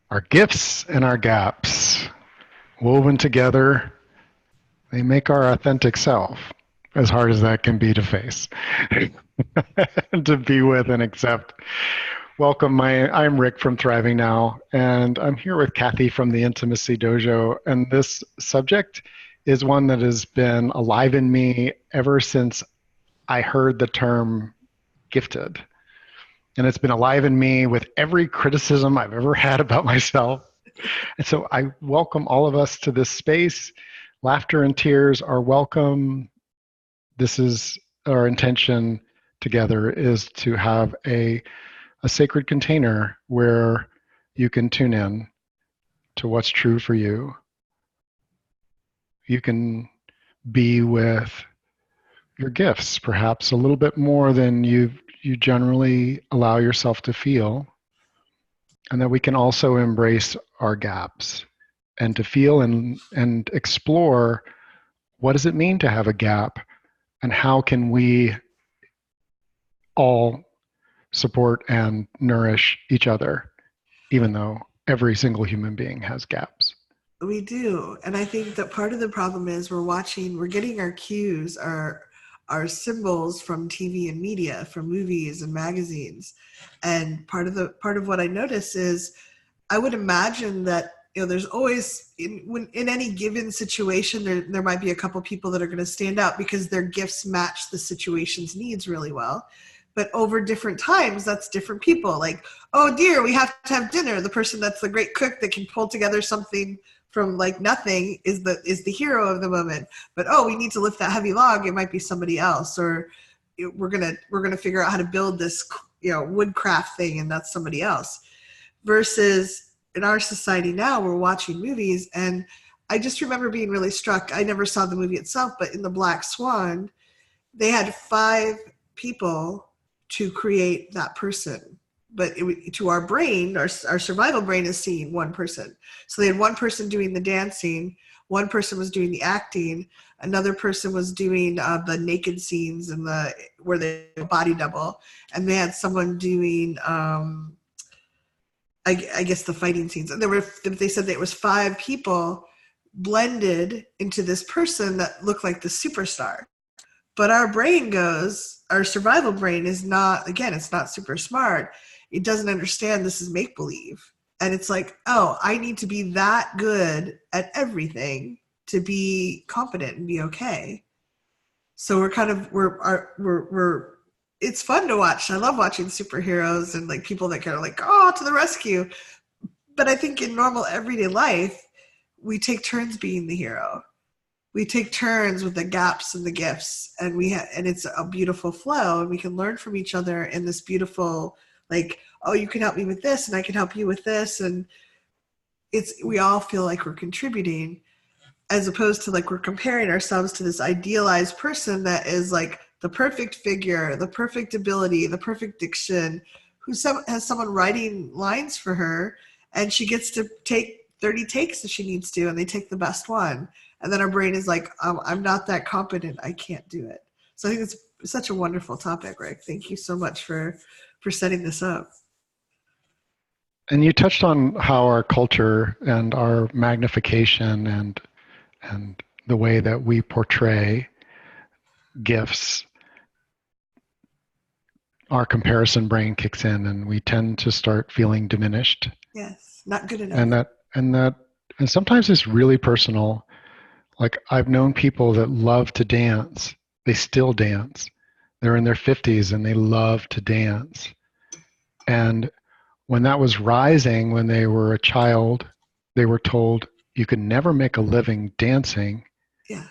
Our gifts and our gaps, woven together, they make our authentic self, as hard as that can be to face, to be with and accept. Welcome, I'm Rick from Thriving Now, and I'm here with Kathy from the Intimacy Dojo. And this subject is one that has been alive in me ever since I heard the term gifted. And it's been alive in me with every criticism I've ever had about myself. And so I welcome all of us to this space. Laughter and tears are welcome. This is our intention together, is to have a sacred container where you can tune in to what's true for you. You can be with your gifts, perhaps a little bit more than you generally allow yourself to feel, and that we can also embrace our gaps and to feel and explore what does it mean to have a gap, and how can we all support and nourish each other, even though every single human being has gaps. We do. And I think that part of the problem is we're getting our cues, our symbols from TV and media, from movies and magazines. And part of what I notice is I would imagine that there's always in any given situation there might be a couple people that are going to stand out because their gifts match the situation's needs really well. But over different times, that's different people. Like, oh dear, we have to have dinner. The person that's the great cook that can pull together something from like nothing is the hero of the moment. But oh, we need to lift that heavy log. It might be somebody else, or we're gonna figure out how to build this woodcraft thing, and that's somebody else. Versus in our society now, we're watching movies, and I just remember being really struck. I never saw the movie itself, but in the Black Swan, they had 5 people to create that person. But to our brain, our survival brain is seeing one person. So they had one person doing the dancing, one person was doing the acting, another person was doing the naked scenes and where they body double, and they had someone doing I guess the fighting scenes. And they said that it was 5 people blended into this person that looked like the superstar. But our survival brain is not, again, it's not super smart. It doesn't understand this is make-believe. And it's like, oh, I need to be that good at everything to be competent and be okay. So we're it's fun to watch. I love watching superheroes and like people that kind of like, oh, to the rescue. But I think in normal everyday life, we take turns being the hero. We take turns with the gaps and the gifts, and and it's a beautiful flow, and we can learn from each other in this beautiful, like, oh, you can help me with this and I can help you with this, and we all feel like we're contributing, as opposed to like we're comparing ourselves to this idealized person that is like the perfect figure, the perfect ability, the perfect diction, has someone writing lines for her, and she gets to take 30 takes if she needs to, and they take the best one. And then our brain is like, I'm not that competent. I can't do it. So I think it's such a wonderful topic, Rick. Thank you so much for setting this up. And you touched on how our culture and our magnification and the way that we portray gifts, our comparison brain kicks in and we tend to start feeling diminished. Yes, not good enough. And sometimes it's really personal. Like, I've known people that love to dance. They still dance. They're in their 50s and they love to dance. And when that was rising, when they were a child, they were told you could never make a living dancing. Yeah.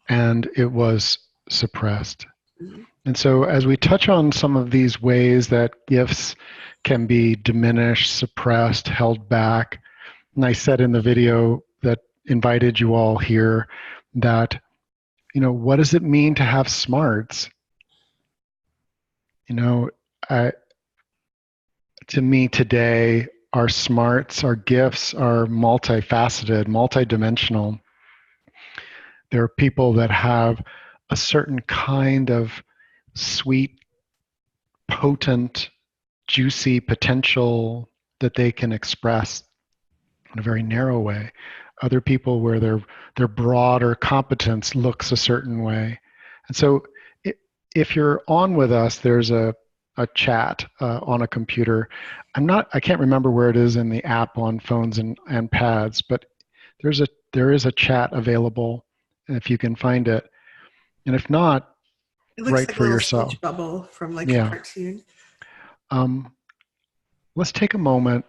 And it was suppressed. Mm-hmm. And so as we touch on some of these ways that gifts can be diminished, suppressed, held back, and I said in the video that invited you all here that, what does it mean to have smarts? To me today, our smarts, our gifts are multifaceted, multidimensional. There are people that have a certain kind of sweet, potent, juicy potential that they can express in a very narrow way. Other people where their broader competence looks a certain way. And so if you're on with us, there's a chat on a computer. I can't remember where it is in the app on phones and pads, but there is a chat available if you can find it. And if not, It looks write like a for little yourself. speech bubble from like a Yeah. cartoon. Um, let's take a moment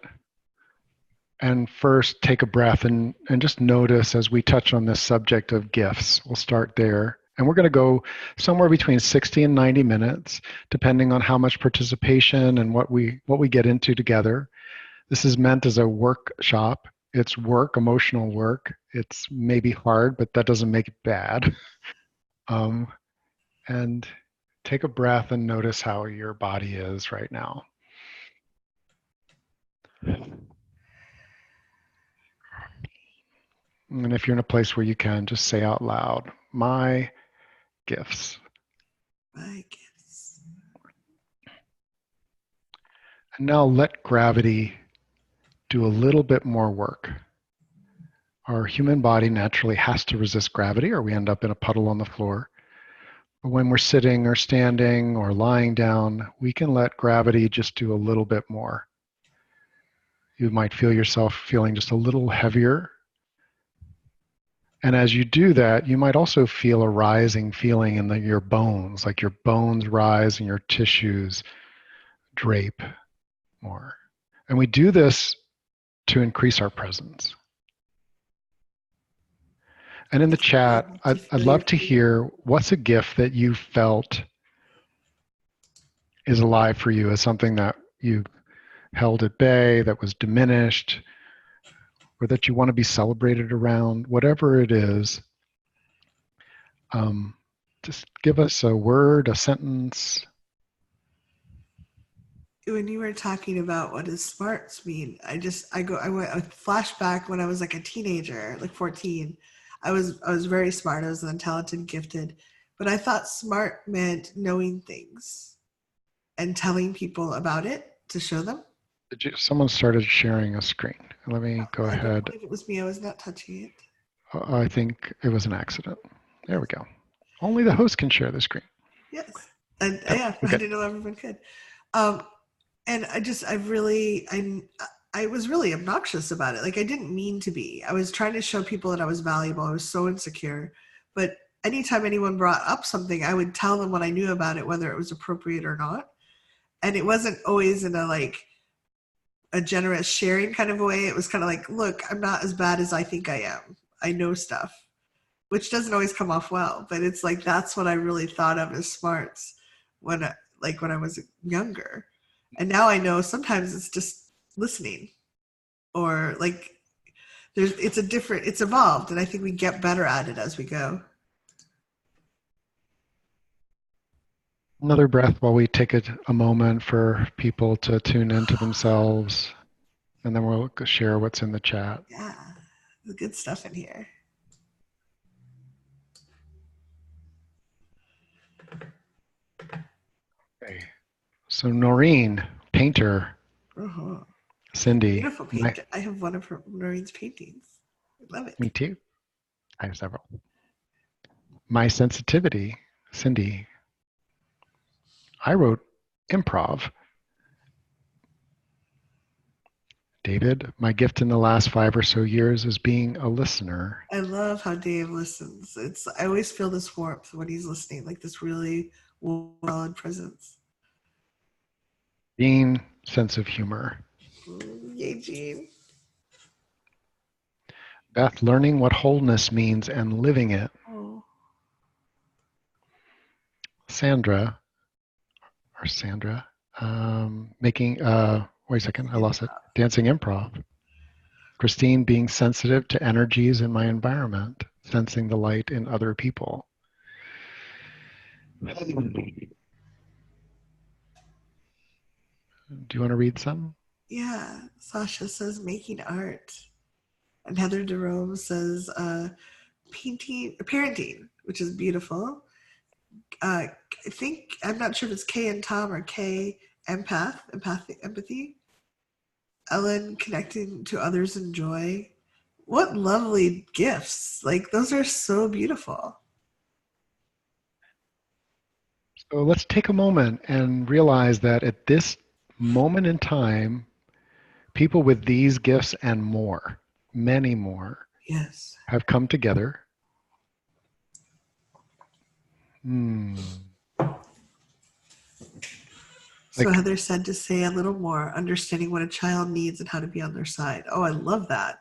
and first take a breath and just notice as we touch on this subject of gifts. We'll start there. And we're going to go somewhere between 60 and 90 minutes, depending on how much participation and what we get into together. This is meant as a workshop. It's work, emotional work. It's maybe hard, but that doesn't make it bad. Um, and take a breath and notice how your body is right now. And if you're in a place where you can, just say out loud, my gifts. My gifts. And now let gravity do a little bit more work. Our human body naturally has to resist gravity or we end up in a puddle on the floor. But when we're sitting or standing or lying down, we can let gravity just do a little bit more. You might feel yourself feeling just a little heavier. And as you do that, you might also feel a rising feeling in your bones, like your bones rise and your tissues drape more. And we do this to increase our presence. And in the It's chat, good to I'd feel your love to feet. hear what's a gift that you felt is alive for you as something that you held at bay, that was diminished, or that you want to be celebrated around, whatever it is. Um, just give us a word, a sentence. When you were talking about what does smarts mean, I went a flashback when I was like a teenager, like 14. I was very smart. I was then talented, gifted, but I thought smart meant knowing things and telling people about it to show them. Someone started sharing a screen. Let me go I don't ahead. believe it was me. I was not touching it. I think it was an accident. There we go. Only the host can share the screen. Yes, and Yep, yeah, we're I good. didn't know everyone could. Um, and I was really obnoxious about it. Like I didn't mean to be. I was trying to show people that I was valuable. I was so insecure, but anytime anyone brought up something, I would tell them what I knew about it, whether it was appropriate or not. And it wasn't always in a like a generous sharing kind of way. It was kind of like, look, I'm not as bad as I think I am. I know stuff, which doesn't always come off well, but it's like that's what I really thought of as smarts when when I was younger. And now I know sometimes it's just listening or like it's evolved and I think we get better at it as we go. Another breath while we take a moment for people to tune into themselves, and then we'll share what's in the chat. Yeah, the good stuff in here. Okay. So Noreen, painter, Uh-huh. Cindy, Beautiful painting. I have one of Noreen's paintings. I love it. me too. I have several. My sensitivity, Cindy. I wrote improv. David, my gift in the last 5 or so years is being a listener. I love how Dave listens. It's I always feel this warmth when he's listening, like this really well presence. Dean, sense of humor. Yay, Gene. Beth, learning what wholeness means and living it. Oh, Sandra, making, wait a second, I lost it. Dancing improv. Christine, being sensitive to energies in my environment, sensing the light in other people. Do you want to read some? yeah. Sasha says making art. And Heather Jerome says parenting, which is beautiful. I think, I'm not sure if it's K and Tom or K empathy. Ellen connecting to others in joy. What lovely gifts. Like, those are so beautiful. So let's take a moment and realize that at this moment in time, people with these gifts and more, many more, Yes. have come together. Hmm. So Like, Heather said to say a little more, understanding what a child needs and how to be on their side. Oh, I love that.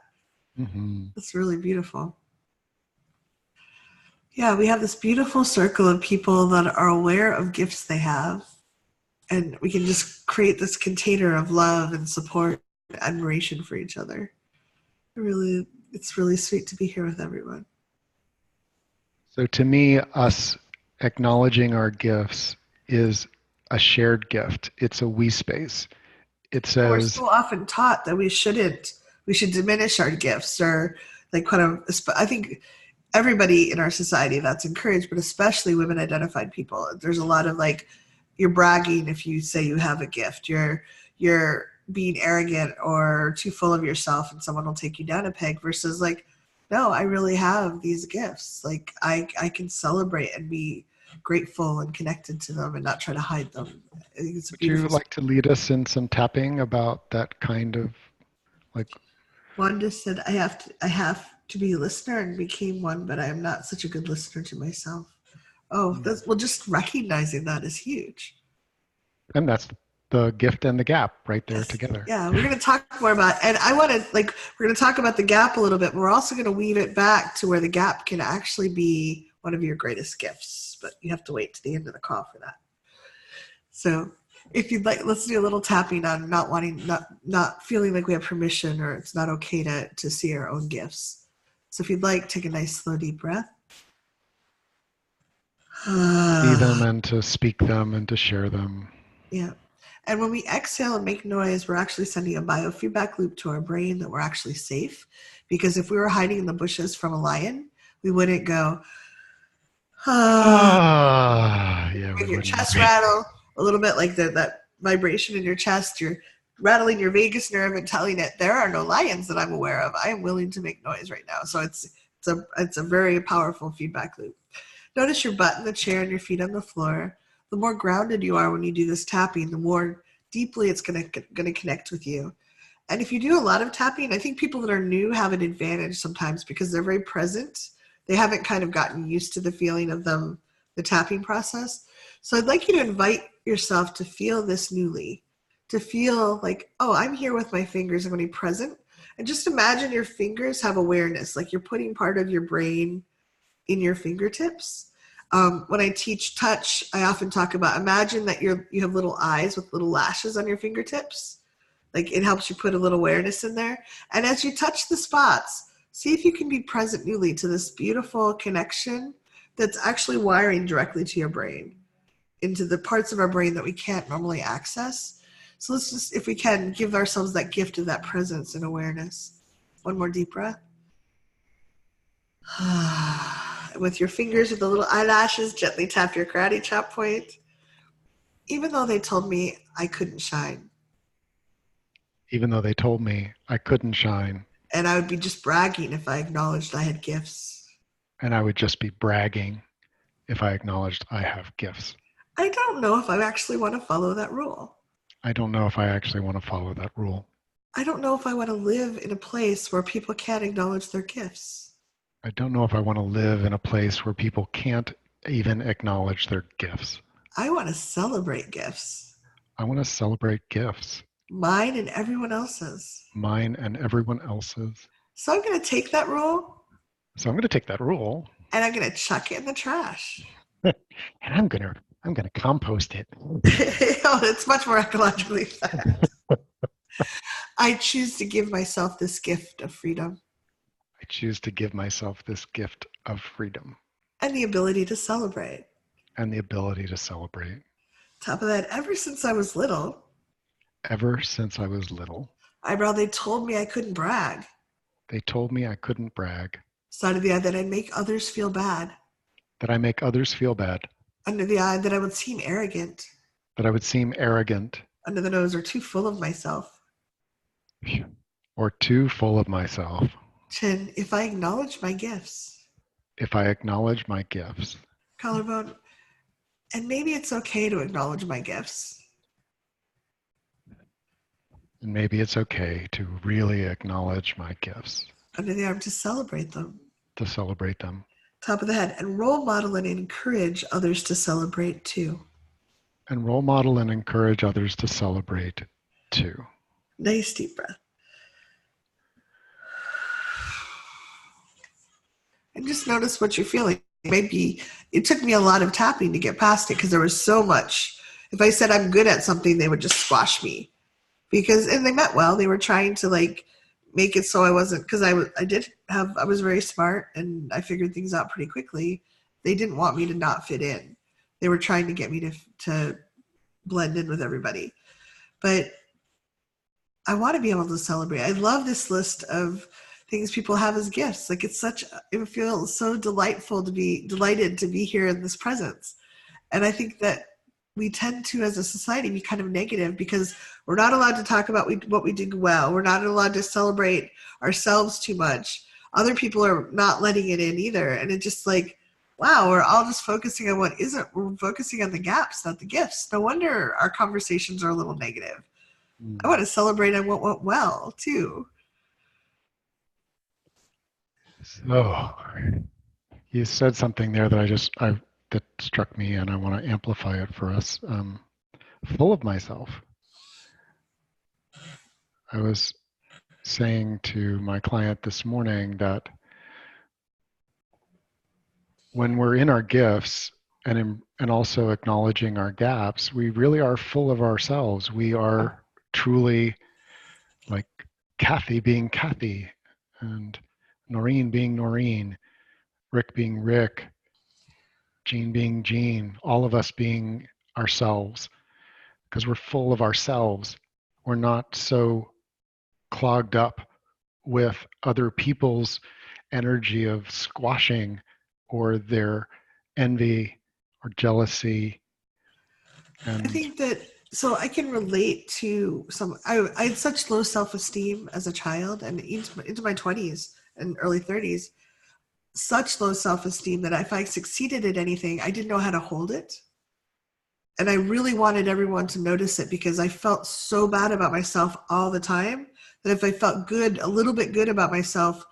mhm. That's really beautiful. Yeah, we have this beautiful circle of people that are aware of gifts they have, and we can just create this container of love and support, and admiration for each other. Really, it's really sweet to be here with everyone. So to me, us acknowledging our gifts is a shared gift. It's a we space. It And we're says, so often taught that we shouldn't, we should diminish our gifts or like kind of, I think everybody in our society that's encouraged, but especially women identified people. There's a lot of like, you're bragging if you say you have a gift. You're being arrogant or too full of yourself and someone will take you down a peg versus like, no, I really have these gifts. Like I can celebrate and be grateful and connected to them and not try to hide them. I think it's a would you beautiful. like to lead us in some tapping about that kind of like, Wanda said, I have to be a listener and became one, but I am not such a good listener to myself. Oh, hmm. that's well, just recognizing that is huge. And that's the gift and the gap right there Yes. together. Yeah, we're going to talk more about, and I want to like, we're going to talk about the gap a little bit. But we're also going to weave it back to where the gap can actually be one of your greatest gifts, but you have to wait to the end of the call for that. So if you'd like, let's do a little tapping on not feeling like we have permission or it's not okay to see our own gifts. So if you'd like, take a nice slow deep breath. See them and to speak them and to share them. Yeah. And when we exhale and make noise, we're actually sending a biofeedback loop to our brain that we're actually safe. Because if we were hiding in the bushes from a lion, we wouldn't go, ah, Ah, yeah, we make your wouldn't chest be. rattle a little bit, like that vibration in your chest. You're rattling your vagus nerve and telling it, there are no lions that I'm aware of. I am willing to make noise right now. So it's a very powerful feedback loop. Notice your butt in the chair and your feet on the floor. The more grounded you are when you do this tapping, the more deeply it's going to connect with you. And if you do a lot of tapping, I think people that are new have an advantage sometimes because they're very present. They haven't kind of gotten used to the feeling of the tapping process. So I'd like you to invite yourself to feel this newly, to feel like, oh, I'm here with my fingers. I'm going to be present. And just imagine your fingers have awareness, like you're putting part of your brain in your fingertips. When I teach touch, I often talk about imagine that you have little eyes with little lashes on your fingertips. Like it helps you put a little awareness in there. And as you touch the spots, see if you can be present newly to this beautiful connection that's actually wiring directly to your brain, into the parts of our brain that we can't normally access. So let's just, if we can, give ourselves that gift of that presence and awareness. One more deep breath. With your fingers with the little eyelashes, gently tap your karate chop point. Even though they told me I couldn't shine, Even though they told me I couldn't shine, and I would be just bragging if I acknowledged I had gifts. and I would just be bragging if I acknowledged I have gifts. I don't know if I actually want to follow that rule. I don't know if I actually want to follow that rule. I don't know if I want to live in a place where people can't acknowledge their gifts. I don't know if I want to live in a place where people can't even acknowledge their gifts. I want to celebrate gifts, I want to celebrate gifts, mine and everyone else's. mine and everyone else's. So I'm going to take that rule So I'm going to take that rule and I'm going to chuck it in the trash. and I'm going to compost it. Oh, it's much more ecologically fat. I choose to give myself this gift of freedom I choose to give myself this gift of freedom and the ability to celebrate. and the ability to celebrate. Top of that, ever since I was little, Ever since I was little, they told me I couldn't brag. they told me I couldn't brag, Side of the eye that I'd make others feel bad. that I make others feel bad, Under the eye that I would seem arrogant. that I would seem arrogant, Under the nose or too full of myself. Or too full of myself. Chin, if I acknowledge my gifts. If I acknowledge my gifts. Collarbone, and maybe it's okay to acknowledge my gifts. And maybe it's okay to really acknowledge my gifts, Under the arm to celebrate them. to celebrate them, Top of the head, and role model and encourage others to celebrate too. and role model and encourage others to celebrate too. Nice deep breath. And just notice what you're feeling. Maybe it took me a lot of tapping to get past it because there was so much. If I said I'm good at something, they would just squash me because, and they meant well. They were trying to like make it so I wasn't, because I was very smart and I figured things out pretty quickly. They didn't want me to not fit in. They were trying to get me to blend in with everybody. But I want to be able to celebrate. I love this list of things people have as gifts. Like it feels so delightful to be delighted to be here in this presence. And I think that we tend to, as a society, be kind of negative because we're not allowed to talk about what we do well. We're not allowed to celebrate ourselves too much. Other people are not letting it in either. And it's just like, wow, we're all just focusing on what isn't. We're focusing on the gaps, not the gifts. No wonder our conversations are a little negative. I want to celebrate on what went well, too. So you said something there that that struck me, and I want to amplify it for us. Full of myself. I was saying to my client this morning that when we're in our gifts and also acknowledging our gaps, we really are full of ourselves. We are truly like Kathy being Kathy, and Noreen being Noreen, Rick being Rick, Jean being Jean, all of us being ourselves, because we're full of ourselves. We're not so clogged up with other people's energy of squashing or their envy or jealousy. I And think that, so I can relate to I had such low self-esteem as a child and into my 20s and early 30s, such low self-esteem that if I succeeded at anything, I didn't know how to hold it. And I really wanted everyone to notice it because I felt so bad about myself all the time that if I felt good, a little bit good about myself,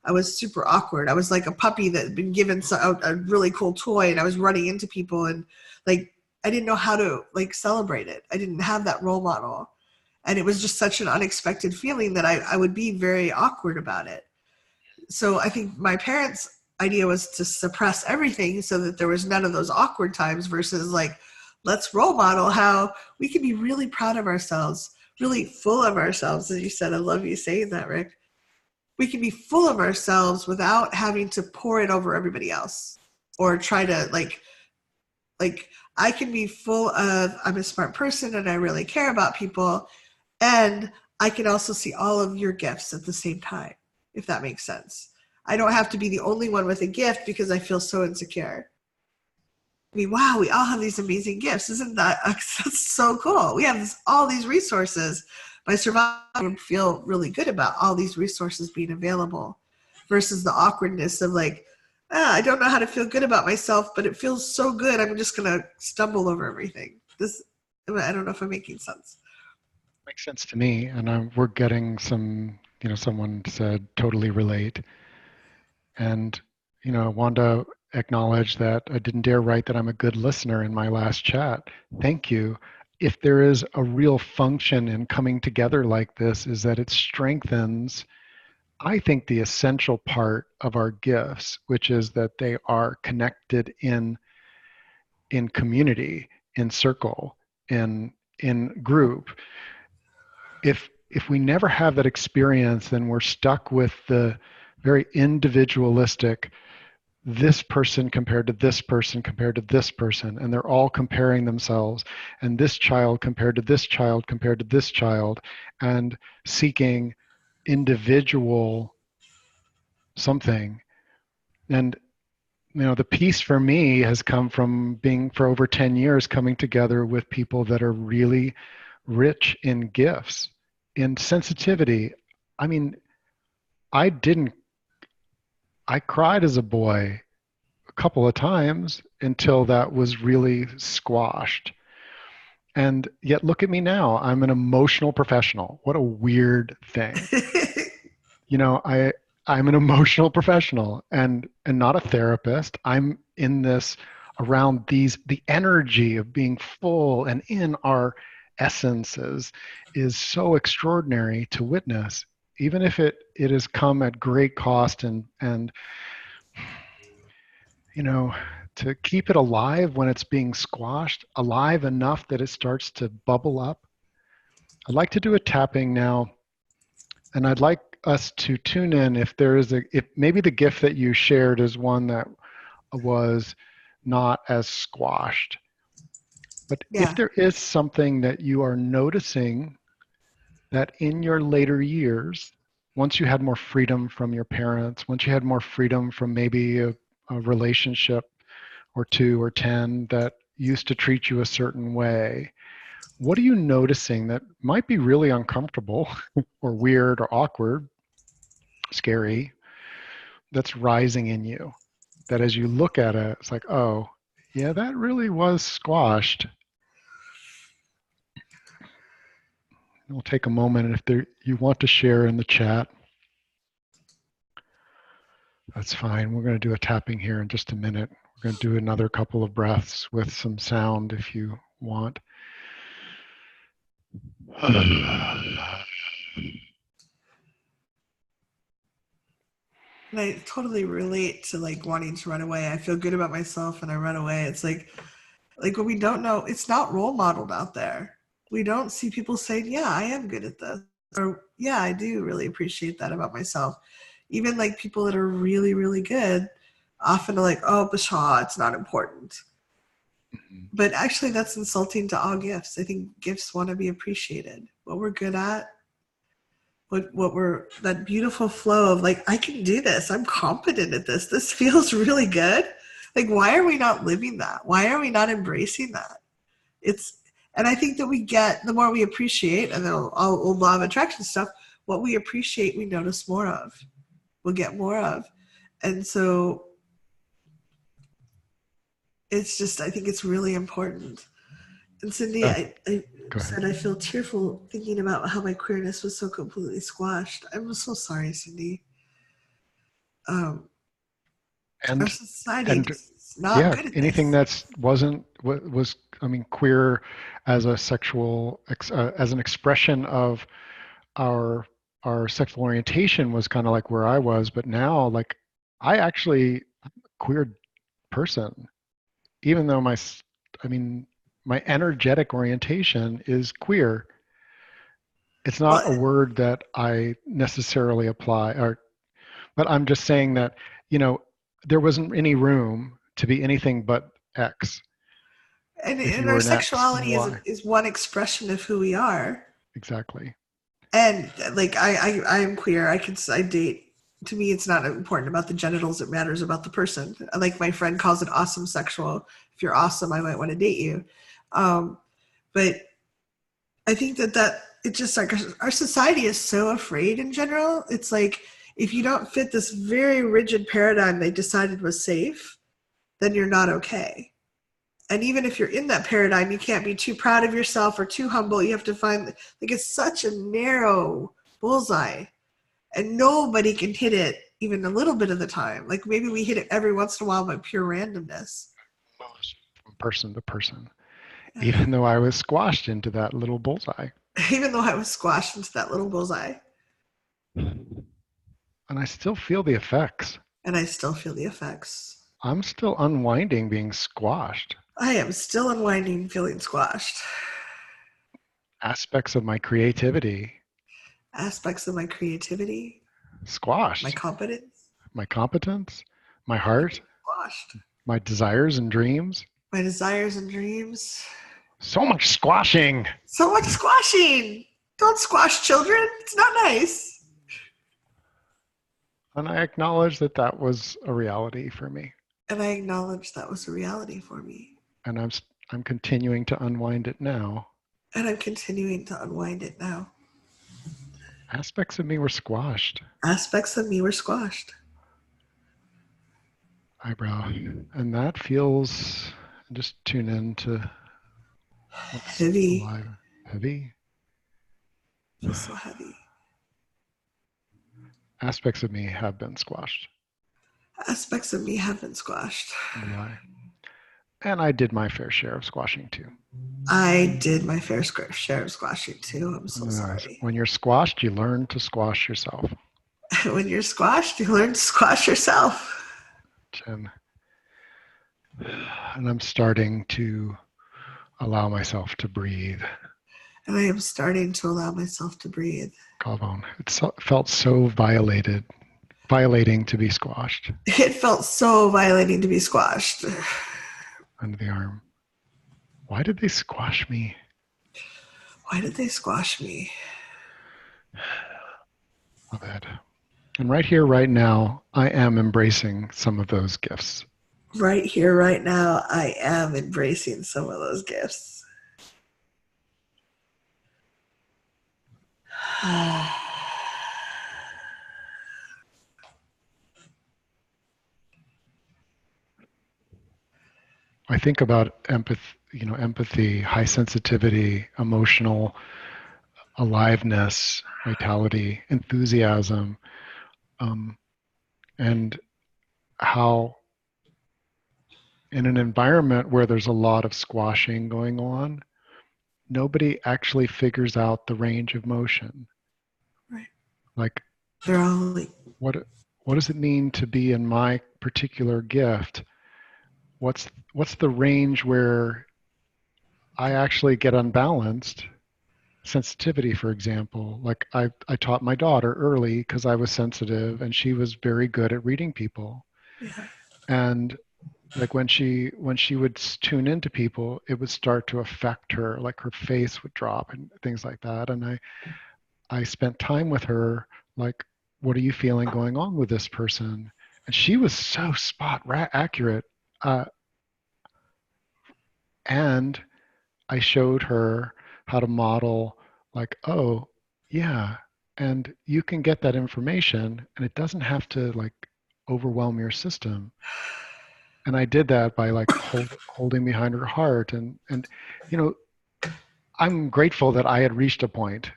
I was super awkward. I was like a puppy that had been given a really cool toy and I was running into people and like I didn't know how to like celebrate it. I didn't have that role model. And it was just such an unexpected feeling that I would be very awkward about it. So I think my parents' idea was to suppress everything so that there was none of those awkward times versus like, let's role model how we can be really proud of ourselves, really full of ourselves. As you said, I love you saying that, Rick. We can be full of ourselves without having to pour it over everybody else or try to like I can be full of I'm a smart person and I really care about people and I can also see all of your gifts at the same time, if that makes sense. I don't have to be the only one with a gift because I feel so insecure. I mean, wow, we all have these amazing gifts. Isn't that that's so cool? We have all these resources. My survival would feel really good about all these resources being available versus the awkwardness of like, I don't know how to feel good about myself, but it feels so good. I'm just going to stumble over everything. I don't know if I'm making sense. makes sense to me. And we're getting someone said totally relate. And, Wanda acknowledged that I didn't dare write that I'm a good listener in my last chat. Thank you. If there is a real function in coming together like this, is that it strengthens, I think, the essential part of our gifts, which is that they are connected in community, in circle, in group. If we never have that experience, then we're stuck with the very individualistic this person compared to this person compared to this person, and they're all comparing themselves, and this child compared to this child compared to this child, and seeking individual something. And the peace for me has come from being for over 10 years coming together with people that are really rich in gifts in sensitivity, I mean, I didn't, I cried as a boy a couple of times until that was really squashed. And yet look at me now. I'm an emotional professional. What a weird thing. You know, I'm an emotional professional and not a therapist. I'm in this around these the energy of being full and in our essences is so extraordinary to witness, even if it has come at great cost and you know, to keep it alive when it's being squashed, alive enough that it starts to bubble up. I'd like to do a tapping now, and I'd like us to tune in if there is if maybe the gift that you shared is one that was not as squashed. But if Yeah. there is something that you are noticing that in your later years, once you had more freedom from your parents, once you had more freedom from maybe a relationship or two or 10 that used to treat you a certain way, what are you noticing that might be really uncomfortable or weird or awkward, scary, that's rising in you? That as you look at it, it's like, oh, yeah, that really was squashed. We'll take a moment, and if there, you want to share in the chat, that's fine. We're going to do a tapping here in just a minute. We're going to do another couple of breaths with some sound if you want. And I totally relate to like wanting to run away. I feel good about myself and I run away. It's like when we don't know, it's not role modeled out there. We don't see people saying, yeah, I am good at this. Or yeah, I do really appreciate that about myself. Even like people that are really, really good often are like, oh, Bashaw, it's not important. But actually that's insulting to all gifts. I think gifts want to be appreciated. What we're good at, what we're that beautiful flow of like, I can do this, I'm competent at this feels really good. Like, why are we not living that? Why are we not embracing that? It's and I think that we get the more we appreciate, and then all law of attraction stuff, what we appreciate we notice more of, we'll get more of. And so it's just, I think it's really important. And Cindy, Uh, I Go ahead. said I feel tearful thinking about how my queerness was so completely squashed. I'm so sorry, Cindy. um, our And society and just is not yeah, good at anything this. that's wasn't was I mean queer as a sexual as an expression of our our sexual orientation was kind of like where I was, but now like I actually I'm a queer person, even though I mean my energetic orientation is queer. It's not Well, a word that I necessarily apply, or but I'm just saying that you know there wasn't any room to be anything but X if and you our were an X and sexuality Y. is one expression of who we are. Exactly. And like I am queer. I date. To me, it's not important about the genitals. It matters about the person. Like my friend calls it awesome sexual. If you're awesome, I might want to date you. Um, but I think that it's just like our society is so afraid in general. It's like if you don't fit this very rigid paradigm they decided was safe, then you're not okay. And even if you're in that paradigm, you can't be too proud of yourself or too humble. You have to find, like, it's such a narrow bullseye, and nobody can hit it even a little bit of the time. Like maybe we hit it every once in a while by pure randomness. Moves from person to person, Yeah. even though I was squashed into that little bullseye. Even though I was squashed into that little bullseye, And I still feel the effects. and I still feel the effects. I'm still unwinding being squashed. I am still unwinding, feeling squashed. Aspects of my creativity Aspects of my creativity, my squashed. competence, My competence, my heart, squashed. my desires and dreams. My desires and dreams. So much squashing. So much squashing. Don't squash children. It's not nice. And I acknowledge that that was a reality for me. And I acknowledge that was a reality for me. And I'm continuing to unwind it now. And I'm continuing to unwind it now. Aspects of me were squashed. Aspects of me were squashed. Eyebrow. And that feels, just tune in to what's Heavy. alive. Heavy. Feels so heavy. Aspects of me have been squashed. Aspects of me have been squashed. The eye. And I did my fair share of squashing too. I did my fair share of squashing too. I'm so sorry. When you're squashed, you learn to squash yourself. When you're squashed, you learn to squash yourself. And, and I'm starting to allow myself to breathe. And I am starting to allow myself to breathe. Collarbone. It felt so violating to be squashed. It felt so violating to be squashed. Under the arm. Why did they squash me? Why did they squash me? Love it. And right here, right now, I am embracing some of those gifts. Right here, right now, I am embracing some of those gifts. I think about empathy, high sensitivity, emotional aliveness, vitality, enthusiasm, and how in an environment where there's a lot of squashing going on, nobody actually figures out the range of motion. Right. Like, they're all like, what does it mean to be in my particular gift? What's the range where I actually get unbalanced? Sensitivity, for example. Like I taught my daughter early because I was sensitive and she was very good at reading people. yeah. And like when she would tune into people, it would start to affect her, like her face would drop and things like that. And I spent time with her, like, what are you feeling going on with this person? And she was so accurate. And I showed her how to model, like, oh, yeah, and you can get that information and it doesn't have to like overwhelm your system. And I did that by like holding behind her heart. And, you know, I'm grateful that I had reached a point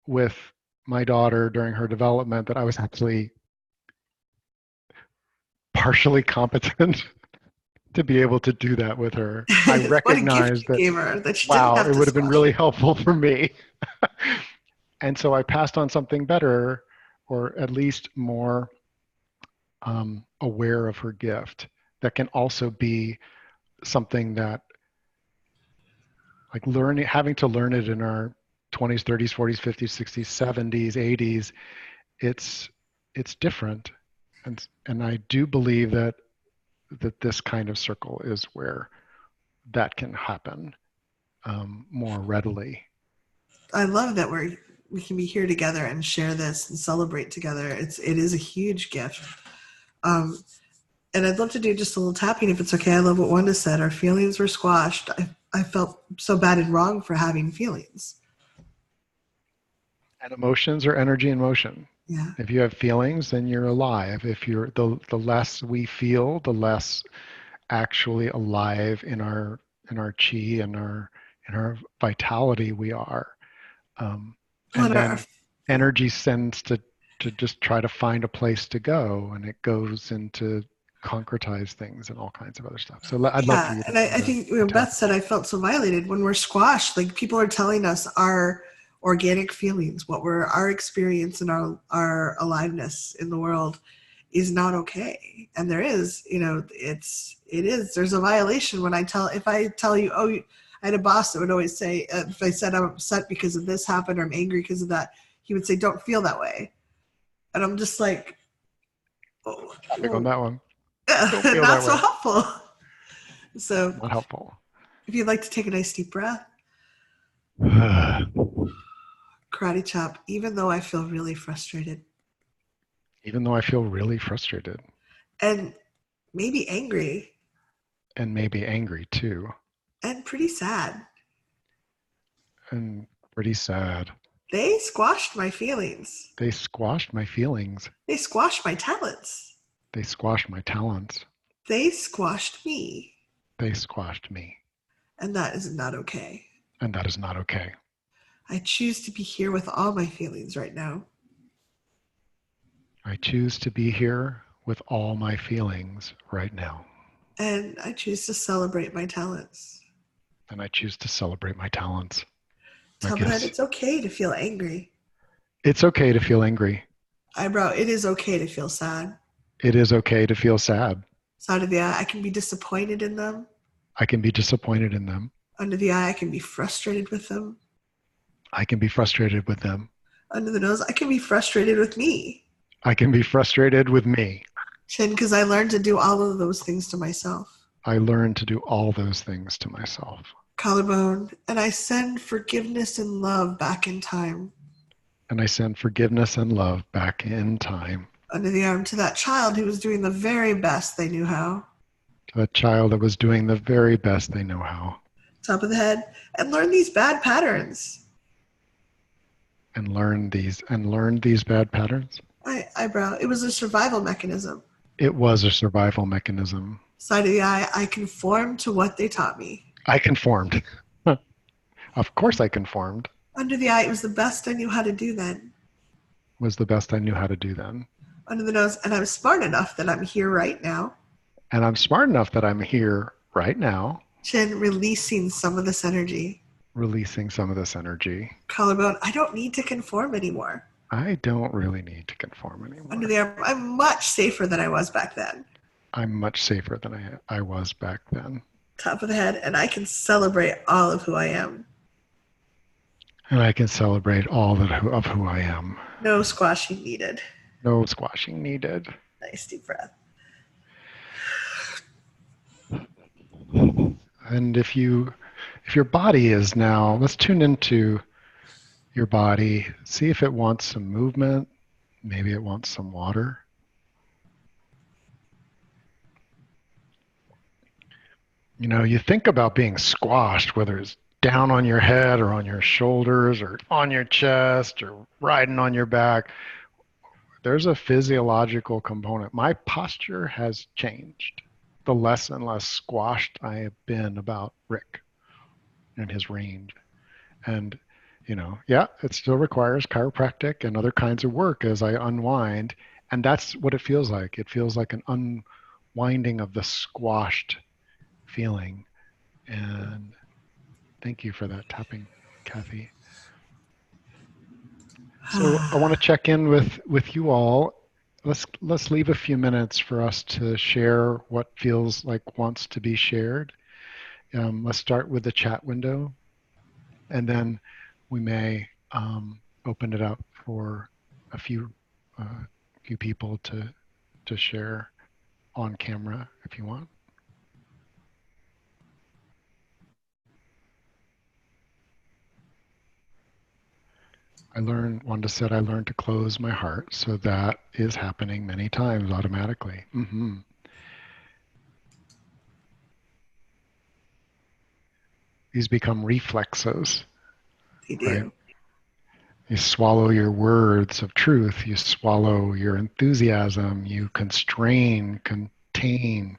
with my daughter during her development that I was actually partially competent to be able to do that with her. I What a gift recognized you that, gave her that she didn't wow, have it to would have been squash really you. helpful for me. And so I passed on something better, or at least more aware of her gift that can also be something that, like, having to learn it in our 20s, 30s, 40s, 50s, 60s, 70s, 80s, it's different. And I do believe that this kind of circle is where that can happen more readily. I love that we can be here together and share this and celebrate together. It is a huge gift. Um, and I'd love to do just a little tapping if it's okay. I love what Wanda said. Our feelings were squashed. I felt so bad and wrong for having feelings. And emotions are energy in motion. Yeah. If you have feelings, then you're alive. If you're the less we feel, the less actually alive in our chi and our vitality we are. And Well, our, then energy sends to just try to find a place to go, and it goes into concretize things and all kinds of other stuff. So I'd love for yeah, you to and do I think the Beth tap. said I felt so violated when we're squashed. Like people are telling us our organic feelings, what we're our experience and our aliveness in the world is not okay. And there is, there's a violation when if I tell you, oh, I had a boss that would always say, if I said I'm upset because of this happened or I'm angry because of that, he would say, don't feel that way. And I'm just like, oh, Topic on that one. Don't feel not that so way. helpful. So Not helpful. if you'd like to take a nice deep breath, karate chop, even though I feel really frustrated Even though I feel really frustrated and maybe angry and maybe angry too, and pretty sad, and pretty sad. They squashed my feelings. They squashed my feelings. They squashed my talents. They squashed my talents. They squashed me. They squashed me. And that is not okay. And that is not okay. I choose to be here with all my feelings right now. I choose to be here with all my feelings right now. And I choose to celebrate my talents. And I choose to celebrate my talents, my Top of the head, gifts. it's okay to feel angry. It's okay to feel angry. Eyebrow, it is okay to feel sad. It is okay to feel sad. Side of the eye, I can be disappointed in them. I can be disappointed in them. Under the eye, I can be frustrated with them. I can be frustrated with them. Under the nose, I can be frustrated with me. I can be frustrated with me. Chin, because I learned to do all of those things to myself. I learned to do all those things to myself. Collarbone, and I send forgiveness and love back in time. And I send forgiveness and love back in time. Under the arm, to that child who was doing the very best they knew how. To that child that was doing the very best they know how. Top of the head, and learn these bad patterns. And learn these bad patterns. Eyebrow, it was a survival mechanism. It was a survival mechanism. Side of the eye, I conformed to what they taught me. I conformed. Of course I conformed. Under the eye, it was the best I knew how to do then. Was the best I knew how to do then. Under the nose, and I'm smart enough that I'm here right now. And I'm smart enough that I'm here right now. Chin, releasing some of this energy. Releasing some of this energy. Collarbone, I don't need to conform anymore. I don't really need to conform anymore. Under the arm, I'm much safer than I was back then. I'm much safer than I was back then. Top of the head, and I can celebrate all of who I am. And I can celebrate all of who I am. No squashing needed. No squashing needed. Nice deep breath. And if your body is now, let's tune into your body, see if it wants some movement, maybe it wants some water. You know, you think about being squashed, whether it's down on your head or on your shoulders or on your chest or riding on your back. There's a physiological component. My posture has changed the less and less squashed I have been about Rick and his range. And, you know, yeah, it still requires chiropractic and other kinds of work as I unwind. And that's what it feels like. It feels like an unwinding of the squashed feeling. And thank you for that tapping, Kathy. So I want to check in with you all. Let's leave a few minutes for us to share what feels like wants to be shared. Let's start with the chat window, and then we may open it up for a few people to share on camera if you want. Wanda said, I learned to close my heart. So that is happening many times automatically. Mm-hmm. These become reflexes. They do. Right? You swallow your words of truth. You swallow your enthusiasm. You constrain, contain.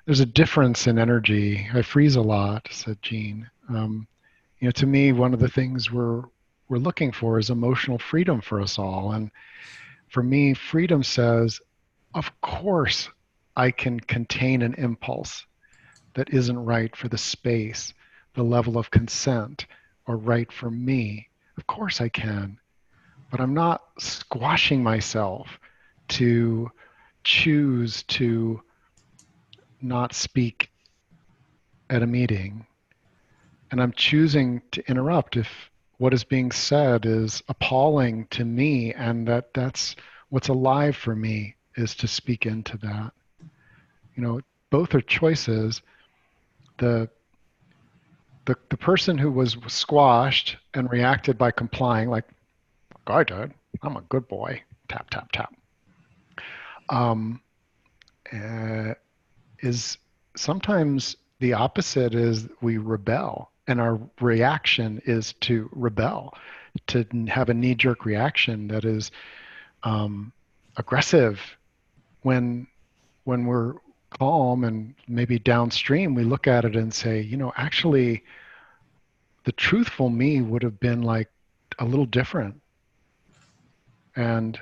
There's a difference in energy. I freeze a lot, said Jean. To me, one of the things we're looking for is emotional freedom for us all. And for me, freedom says, of course, I can contain an impulse that isn't right for the space, the level of consent, or right for me. Of course I can. But I'm not squashing myself to choose to not speak at a meeting. And I'm choosing to interrupt if what is being said is appalling to me, and that's what's alive for me is to speak into that. Both are choices. The person who was squashed and reacted by complying, like I did, I'm a good boy, tap, tap, tap, is sometimes the opposite is we rebel. And our reaction is to rebel, to have a knee-jerk reaction that is um, aggressive when we're calm and maybe downstream. We look at it and say, actually, the truthful me would have been like a little different. And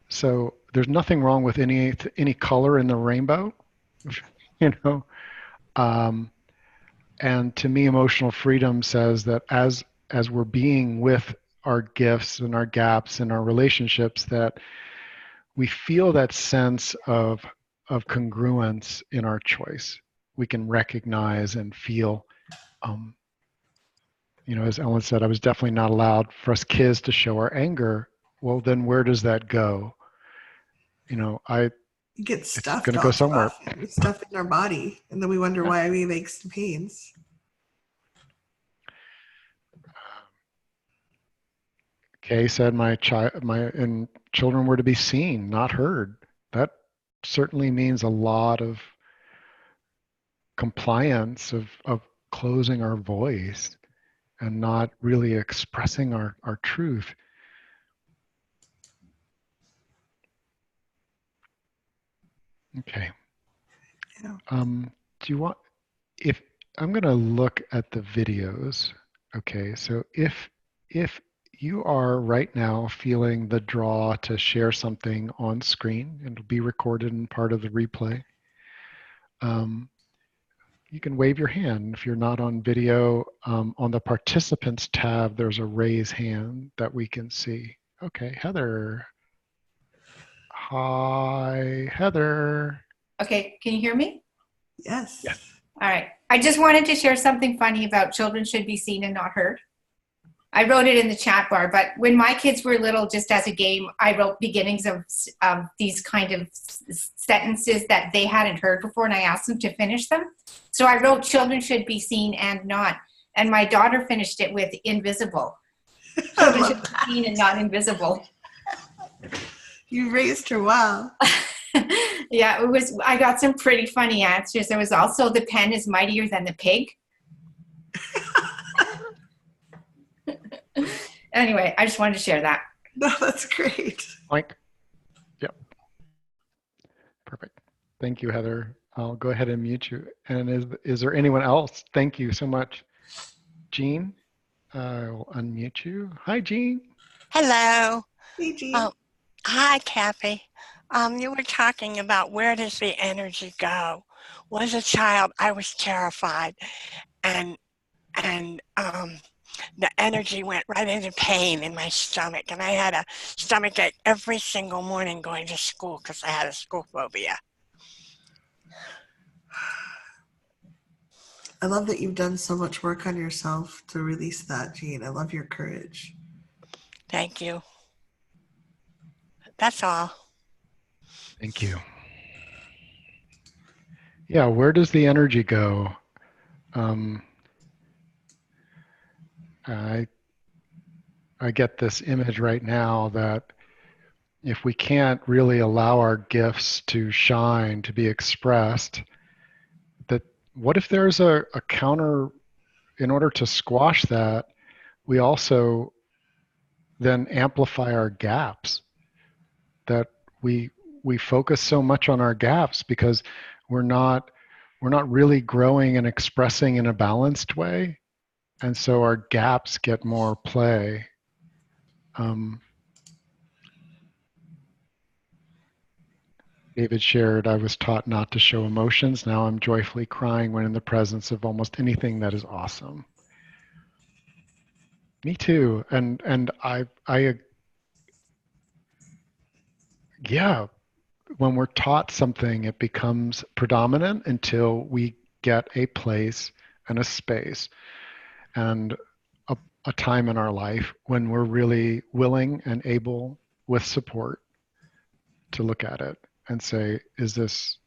so there's nothing wrong with any color in the rainbow, you know. Um, and to me, emotional freedom says that as we're being with our gifts and our gaps and our relationships, that we feel that sense of congruence in our choice. We can recognize and feel. Um, as Ellen said, I was definitely not allowed for us kids to show our anger. Well, then where does that go? I You get it's stuffed going to go all too somewhere. often. We stuff it in our body, and then we wonder Yeah. why we make some pains. Kay said my children were to be seen, not heard. That certainly means a lot of compliance of closing our voice and not really expressing our truth. Okay. Yeah. Do you want, if I'm going to look at the videos, okay, so if you are right now feeling the draw to share something on screen, and it'll be recorded and part of the replay, um, you can wave your hand. If you're not on video, on the participants tab, there's a raise hand that we can see. Okay, Heather. Hi, Heather. Okay, can you hear me? Yes. Yes. All right. I just wanted to share something funny about children should be seen and not heard. I wrote it in the chat bar, but when my kids were little, just as a game, I wrote beginnings of these kind of sentences that they hadn't heard before, and I asked them to finish them. So I wrote children should be seen and not, and my daughter finished it with invisible. Children should be seen and not invisible. You raised her well. Yeah, it was. I got some pretty funny answers. There was also the pen is mightier than the pig. Anyway, I just wanted to share that. No, that's great. Mike. Yep. Perfect. Thank you, Heather. I'll go ahead and mute you. And is there anyone else? Thank you so much. Jean, I'll unmute you. Hi, Jean. Hello. Hey, Jean. Hi, Kathy. You were talking about where does the energy go? As a child, I was terrified, and the energy went right into pain in my stomach, and I had a stomach ache every single morning going to school because I had a school phobia. I love that you've done so much work on yourself to release that, Jean. I love your courage. Thank you. That's all. Thank you. Yeah, where does the energy go? I get this image right now that if we can't really allow our gifts to shine, to be expressed, that what if there's a counter, in order to squash that, we also then amplify our gaps, that we focus so much on our gaps because we're not really growing and expressing in a balanced way, and so our gaps get more play. David shared, I was taught not to show emotions. Now I'm joyfully crying when in the presence of almost anything that is awesome. Me too. And yeah, when we're taught something, it becomes predominant until we get a place and a space and a time in our life when we're really willing and able, with support, to look at it and say, is this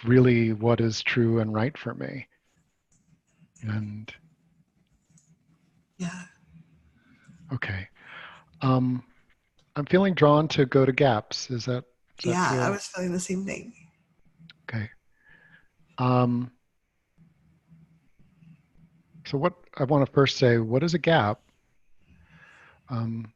really what is true and right for me? And Yeah. okay. I'm feeling drawn to go to gaps. Does that Yeah, feel I was feeling the same thing. okay? So what I want to first say, what is a gap? Um,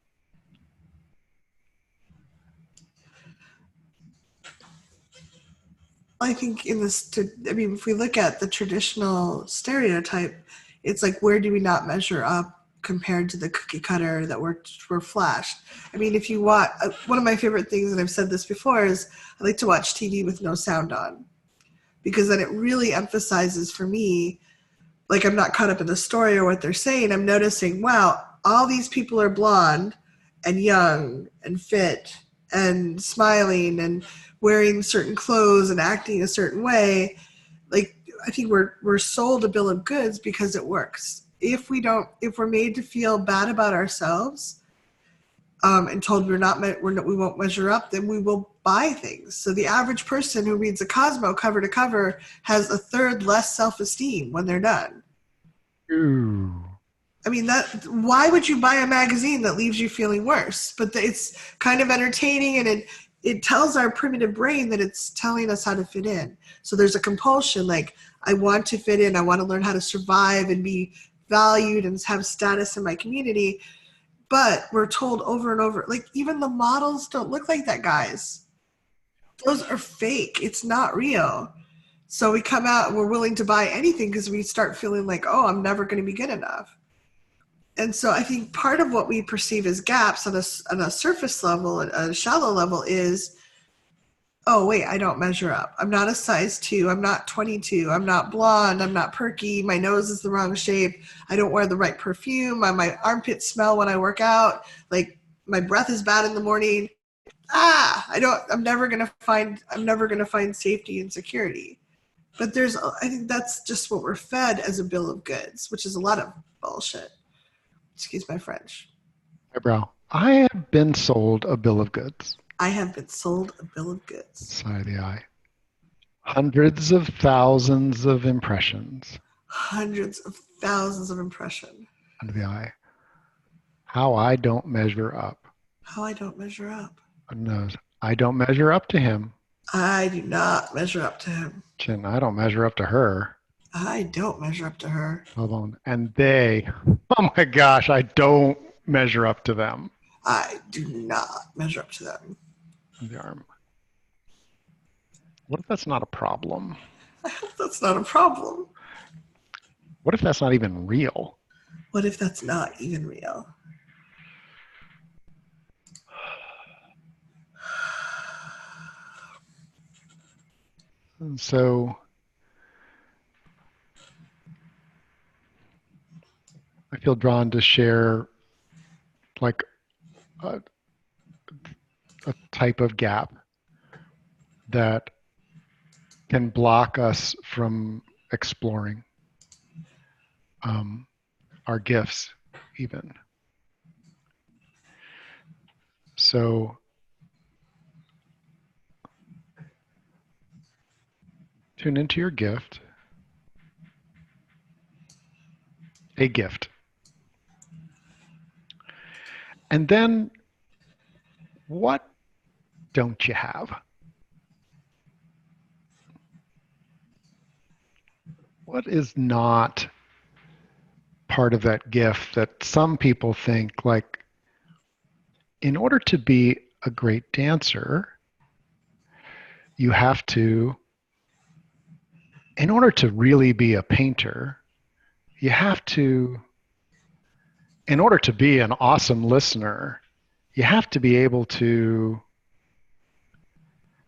I think if we look at the traditional stereotype, it's like, where do we not measure up compared to the cookie cutter that we're flashed? I mean, if you watch, one of my favorite things, and I've said this before, is I like to watch TV with no sound on, because then it really emphasizes for me, like, I'm not caught up in the story or what they're saying. I'm noticing, wow, all these people are blonde and young and fit and smiling and wearing certain clothes and acting a certain way. Like, I think we're sold a bill of goods because it works. If we're made to feel bad about ourselves, and told we won't measure up, then we will buy things. So the average person who reads a Cosmo cover to cover has a third less self-esteem when they're done. ooh. I mean, why would you buy a magazine that leaves you feeling worse? But it's kind of entertaining, and it tells our primitive brain that it's telling us how to fit in. So there's a compulsion, like, I want to fit in, I want to learn how to survive and be valued and have status in my community. But we're told over and over, like, even the models don't look like that, guys. Those are fake. It's not real. So we come out and we're willing to buy anything because we start feeling like, oh, I'm never going to be good enough. And so I think part of what we perceive as gaps on a surface level, a shallow level, is, oh, wait, I don't measure up. I'm not a size 2. I'm not 22. I'm not blonde. I'm not perky. My nose is the wrong shape. I don't wear the right perfume. My armpits smell when I work out. Like, my breath is bad in the morning. I'm never going to find safety and security. But I think that's just what we're fed as a bill of goods, which is a lot of bullshit. Excuse my French. Eyebrow. I have been sold a bill of goods. I have been sold a bill of goods. Side of the eye. Hundreds of thousands of impressions Hundreds of thousands of impressions. under the eye. How I don't measure up. How I don't measure up. No, I don't measure up to him. I do not measure up to him. Chin, I don't measure up to her. I don't measure up to her. Alone. And they, oh my gosh, I don't measure up to them. I do not measure up to them. The arm. What if that's not a problem? I hope that's not a problem. What if that's not even real? What if that's not even real? And so I feel drawn to share like a type of gap that can block us from exploring our gifts even. So tune into your gift, a gift. And then what don't you have? What is not part of that gift that some people think, like, in order to be a great dancer, you have to, in order to really be a painter, you have to, in order to be an awesome listener, you have to be able to,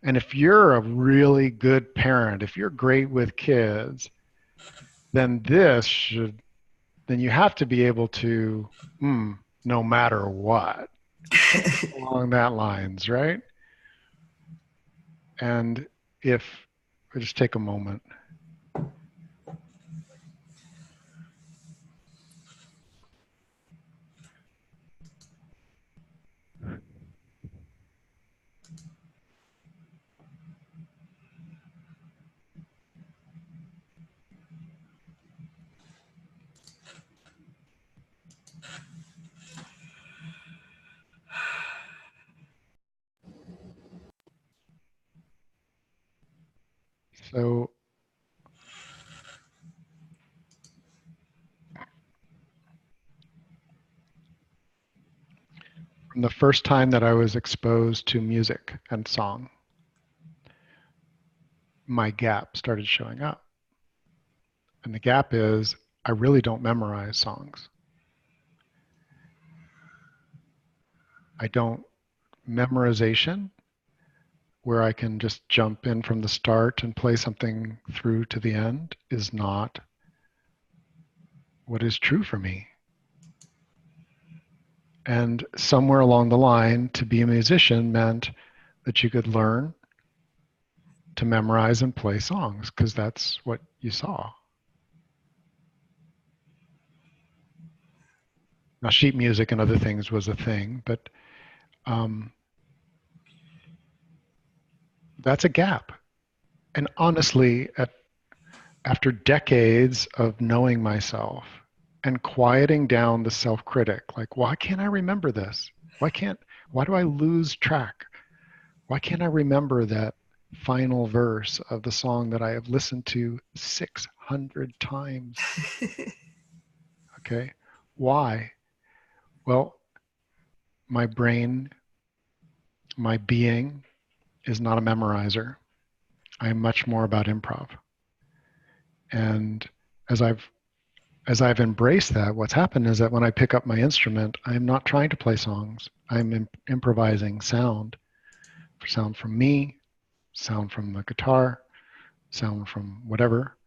and if you're a really good parent, if you're great with kids, then then you have to be able to, no matter what, along that lines, right? And if we just take a moment. So from the first time that I was exposed to music and song, my gap started showing up. And the gap is I really don't memorize songs. I don't memorization where I can just jump in from the start and play something through to the end is not what is true for me. And somewhere along the line, to be a musician meant that you could learn to memorize and play songs because that's what you saw. Now, sheet music and other things was a thing, but that's a gap. And honestly, after decades of knowing myself and quieting down the self-critic, like, why can't I remember this? Why do I lose track? Why can't I remember that final verse of the song that I have listened to 600 times? Okay. Why? Well, my brain, my being is not a memorizer. I am much more about improv. And as I've embraced that, what's happened is that when I pick up my instrument, I'm not trying to play songs. I'm improvising sound from me, sound from the guitar, sound from whatever,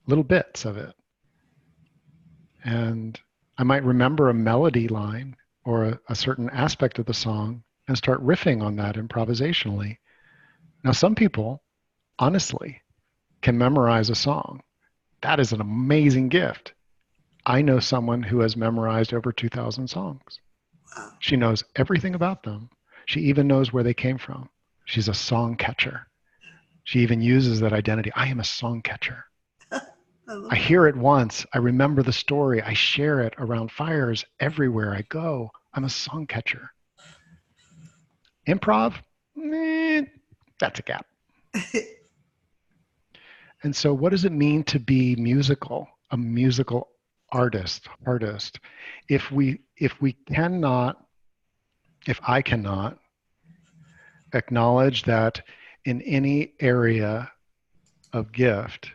little bits of it. And I might remember a melody line or a certain aspect of the song and start riffing on that improvisationally. Now, some people, honestly, can memorize a song. That is an amazing gift. I know someone who has memorized over 2,000 songs. Wow. She knows everything about them. She even knows where they came from. She's a song catcher. She even uses that identity. I am a song catcher. I hear it once. I remember the story. I share it around fires everywhere I go. I'm a song catcher. Improv, that's a gap. And so what does it mean to be musical, a musical artist? If I cannot acknowledge that in any area of gift,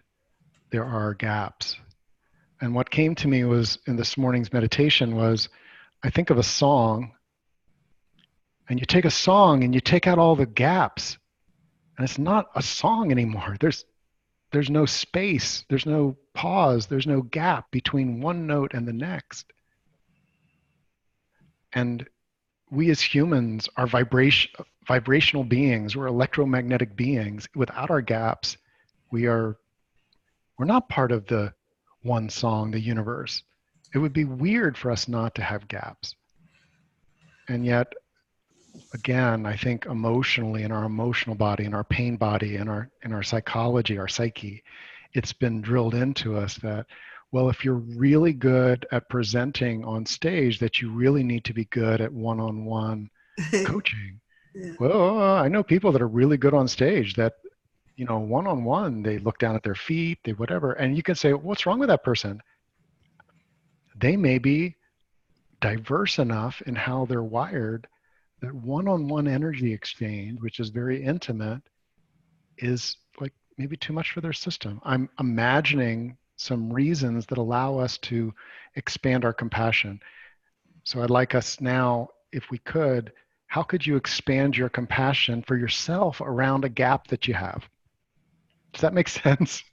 there are gaps. And what came to me was in this morning's meditation was, I think of a song, and you take a song and you take out all the gaps, and it's not a song anymore. There's no space, there's no pause, there's no gap between one note and the next. And we as humans are vibrational beings, we're electromagnetic beings. Without our gaps, we're not part of the one song, the universe. It would be weird for us not to have gaps. And yet, again, I think emotionally, in our emotional body, in our pain body, in our psychology, our psyche, it's been drilled into us that, well, if you're really good at presenting on stage, that you really need to be good at one-on-one coaching. Yeah. Well, I know people that are really good on stage that, one-on-one, they look down at their feet, they whatever, and you can say, what's wrong with that person? They may be diverse enough in how they're wired that one-on-one energy exchange, which is very intimate, is like maybe too much for their system. I'm imagining some reasons that allow us to expand our compassion. So I'd like us now, if we could, how could you expand your compassion for yourself around a gap that you have? Does that make sense?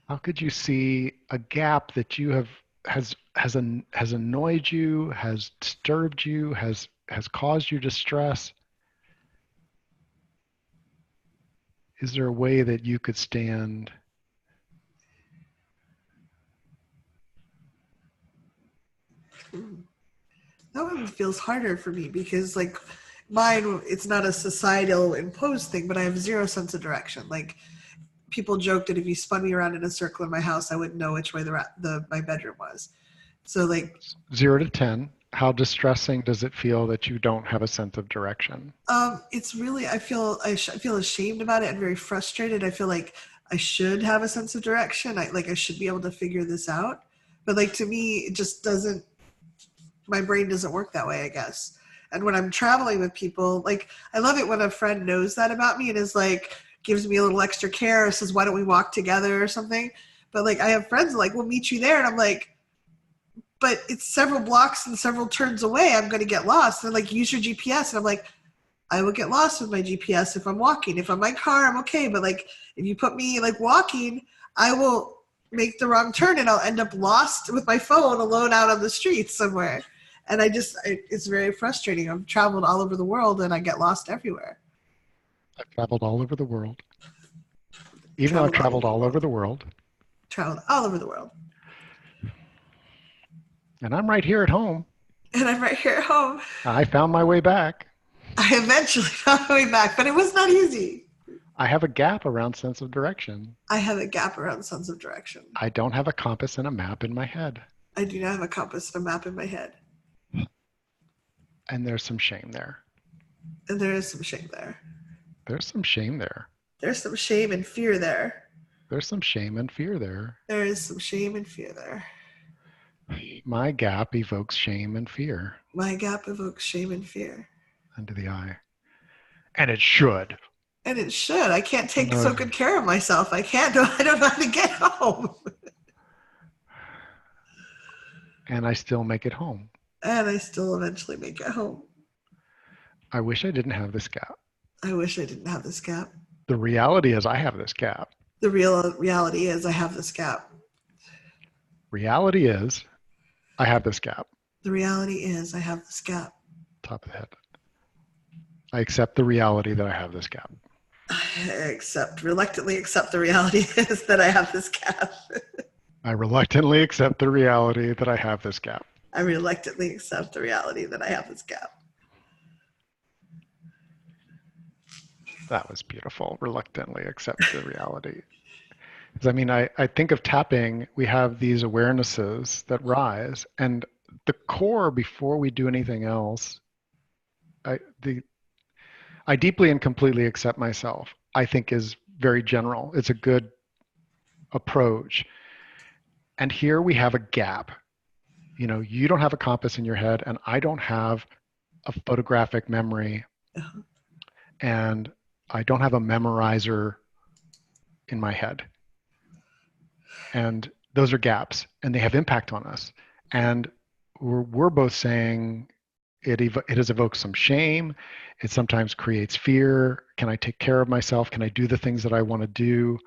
How could you see a gap that you has annoyed you, has disturbed you, has caused you distress? Is there a way that you could stand? That one feels harder for me because like mine, it's not a societal imposed thing, but I have zero sense of direction. Like people joke that if you spun me around in a circle in my house, I wouldn't know which way my bedroom was. So like 0 to 10, how distressing does it feel that you don't have a sense of direction? It's really, I feel ashamed about it and very frustrated. I feel like I should have a sense of direction. I should be able to figure this out. But like to me, it just doesn't, my brain doesn't work that way, I guess. And when I'm traveling with people, like, I love it when a friend knows that about me and is like, gives me a little extra care, or says, why don't we walk together or something? But like, I have friends like, we'll meet you there. And I'm like, but it's several blocks and several turns away. I'm going to get lost. And they're like, use your GPS. And I'm like, I will get lost with my GPS if I'm walking. If I'm my car, I'm okay. But like, if you put me like walking, I will make the wrong turn and I'll end up lost with my phone alone out on the streets somewhere. And it's very frustrating. I've traveled all over the world and I get lost everywhere. I've traveled all over the world. Even though I've traveled all over the world. Traveled all over the world. And I'm right here at home. And I'm right here at home. I found my way back. I eventually found my way back, but it was not easy. I have a gap around sense of direction. I have a gap around sense of direction. I don't have a compass and a map in my head. I do not have a compass and a map in my head. And there's some shame there. And there is some shame there. There's some shame there. There's some shame and fear there. There's some shame and fear there. There is some shame and fear there. My gap evokes shame and fear. My gap evokes shame and fear. Under the eye. And it should. And it should. I can't take so good care of myself. I don't know how to get home. And I still make it home. And I still eventually make it home. I wish I didn't have this gap. I wish I didn't have this gap. The reality is I have this gap. The reality is I have this gap. Reality is I have this gap. The reality is I have this gap. Top of the head. I accept the reality that I have this gap. I reluctantly accept the reality is that I have this gap. I reluctantly accept the reality that I have this gap. I reluctantly accept the reality that I have this gap. That was beautiful. Reluctantly accept the reality. Because I mean, I think of tapping, we have these awarenesses that rise, and the core before we do anything else, I deeply and completely accept myself, I think is very general. It's a good approach. And here we have a gap. You know, you don't have a compass in your head, and I don't have a photographic memory. Uh-huh. And I don't have a memorizer in my head. And those are gaps, and they have impact on us. And we're both saying it has evoked some shame. It sometimes creates fear. Can I take care of myself? Can I do the things that I want to do?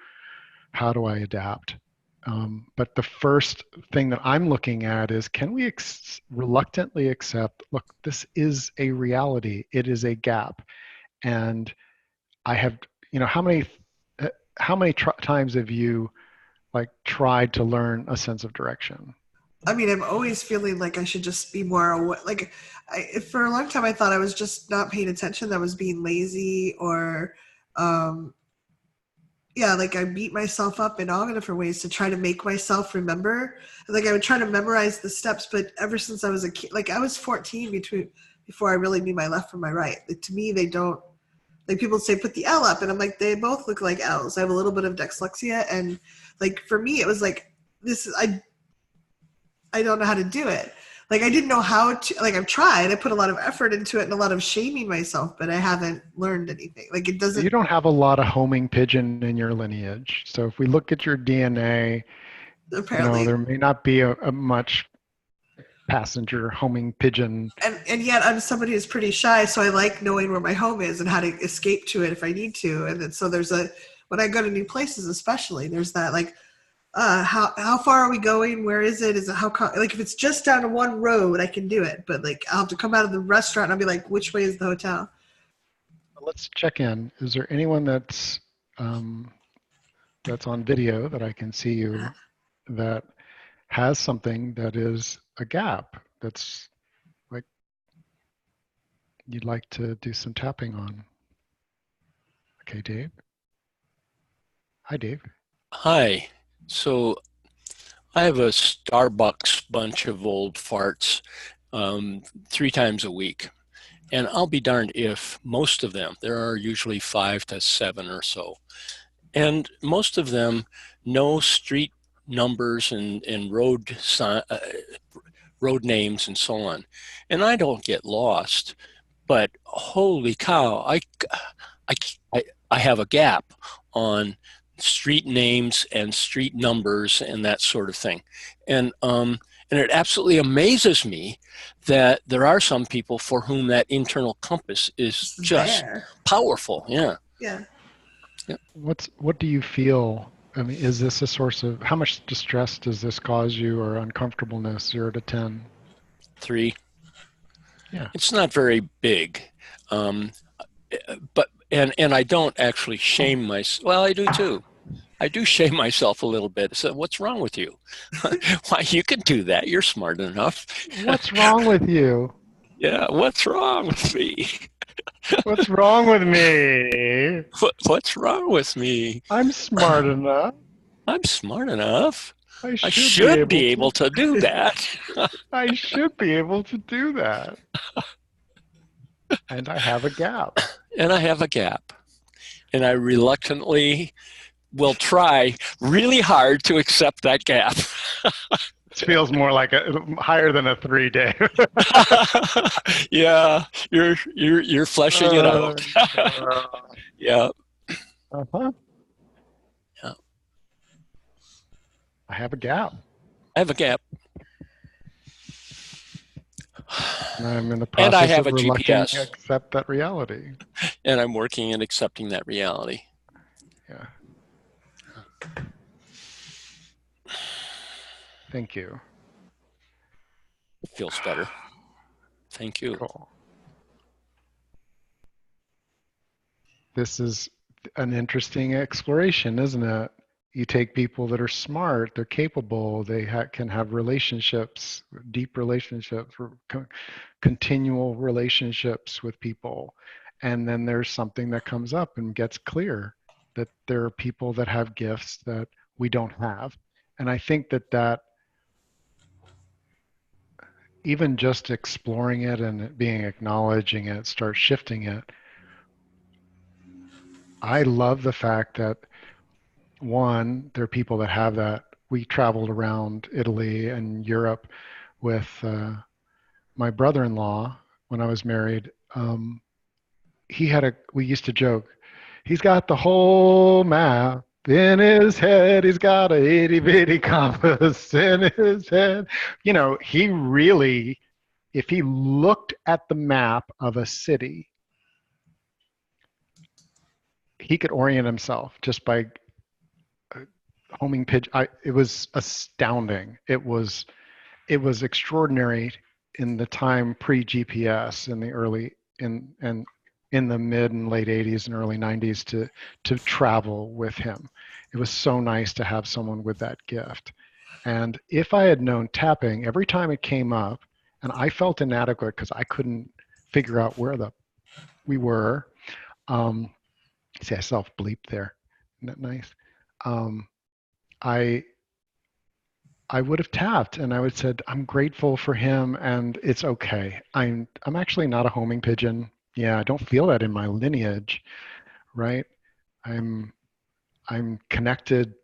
How do I adapt? But the first thing that I'm looking at is, can we reluctantly accept, look, this is a reality. It is a gap. And I have, you know, how many times have you like tried to learn a sense of direction? I mean, I'm always feeling like I should just be more aware. Like, for a long time, I thought I was just not paying attention. That was being lazy, or, like I beat myself up in all different ways to try to make myself remember. Like I would try to memorize the steps, but ever since I was a kid, like I was 14 before I really knew my left from my right. Like, to me, they don't. Like people say, put the L up, and I'm like, they both look like L's. I have a little bit of dyslexia, and like for me, it was like I don't know how to do it. Like I didn't know how to. Like I've tried. I put a lot of effort into it and a lot of shaming myself, but I haven't learned anything. Like it doesn't. You don't have a lot of homing pigeon in your lineage. So if we look at your DNA, apparently there may not be a much passenger homing pigeon. And yet I'm somebody who's pretty shy, so I like knowing where my home is and how to escape to it if I need to. And then, so when I go to new places, especially, there's that like, how far are we going? Where is it? Is it like if it's just down to one road, I can do it. But like I'll have to come out of the restaurant and I'll be like, which way is the hotel? Let's check in. Is there anyone that's on video that I can see you that has something that is a gap that's like you'd like to do some tapping on? Okay, Dave. Hi, Dave. Hi. So I have a Starbucks bunch of old farts 3 times a week. And I'll be darned if most of them, there are usually 5 to 7 or so, and most of them know street numbers and road road names and so on. And I don't get lost, but holy cow, I, I have a gap on street names and street numbers and that sort of thing. And it absolutely amazes me that there are some people for whom that internal compass is just There. powerful. Yeah. Yeah. What do you feel? I mean, is this a source of how much distress does this cause you, or uncomfortableness, 0 to 10? 3. Yeah. It's not very big. But I don't actually shame myself. Well, I do too. I do shame myself a little bit. So what's wrong with you? Why, you can do that. You're smart enough. What's wrong with you? Yeah, what's wrong with me? What's wrong with me? What's wrong with me? I'm smart enough. I'm smart enough. I I should be able to do that. I should be able to do that. And I have a gap. And I have a gap. And I reluctantly will try really hard to accept that gap. It feels more like higher than a 3 day. Yeah, you're fleshing it out. Yeah. Uh-huh. Yeah. I have a gap. I have a gap. And I'm in the And I process have of a reluctant GPS. to accept that reality. And I'm working at accepting that reality. Yeah. Thank you. Feels better. Thank you. Cool. This is an interesting exploration, isn't it? You take people that are smart, they're capable, they can have relationships, deep relationships, continual relationships with people. And then there's something that comes up and gets clear that there are people that have gifts that we don't have. And I think that even just exploring it and acknowledging it, start shifting it. I love the fact that, one, there are people that have that. We traveled around Italy and Europe with my brother-in-law when I was married. We used to joke, he's got the whole map in his head. He's got a itty bitty compass in his head. You know, he really, if he looked at the map of a city, he could orient himself just by homing pigeon. It was astounding. It was extraordinary in the time pre-GPS in the in the mid and late 80s and early 90s to travel with him. It was so nice to have someone with that gift. And if I had known tapping, every time it came up, and I felt inadequate because I couldn't figure out where we were. See, I self-bleeped there. Isn't that nice? I would have tapped and I would have said, I'm grateful for him and it's okay. I'm actually not a homing pigeon. Yeah, I don't feel that in my lineage, right? I'm connected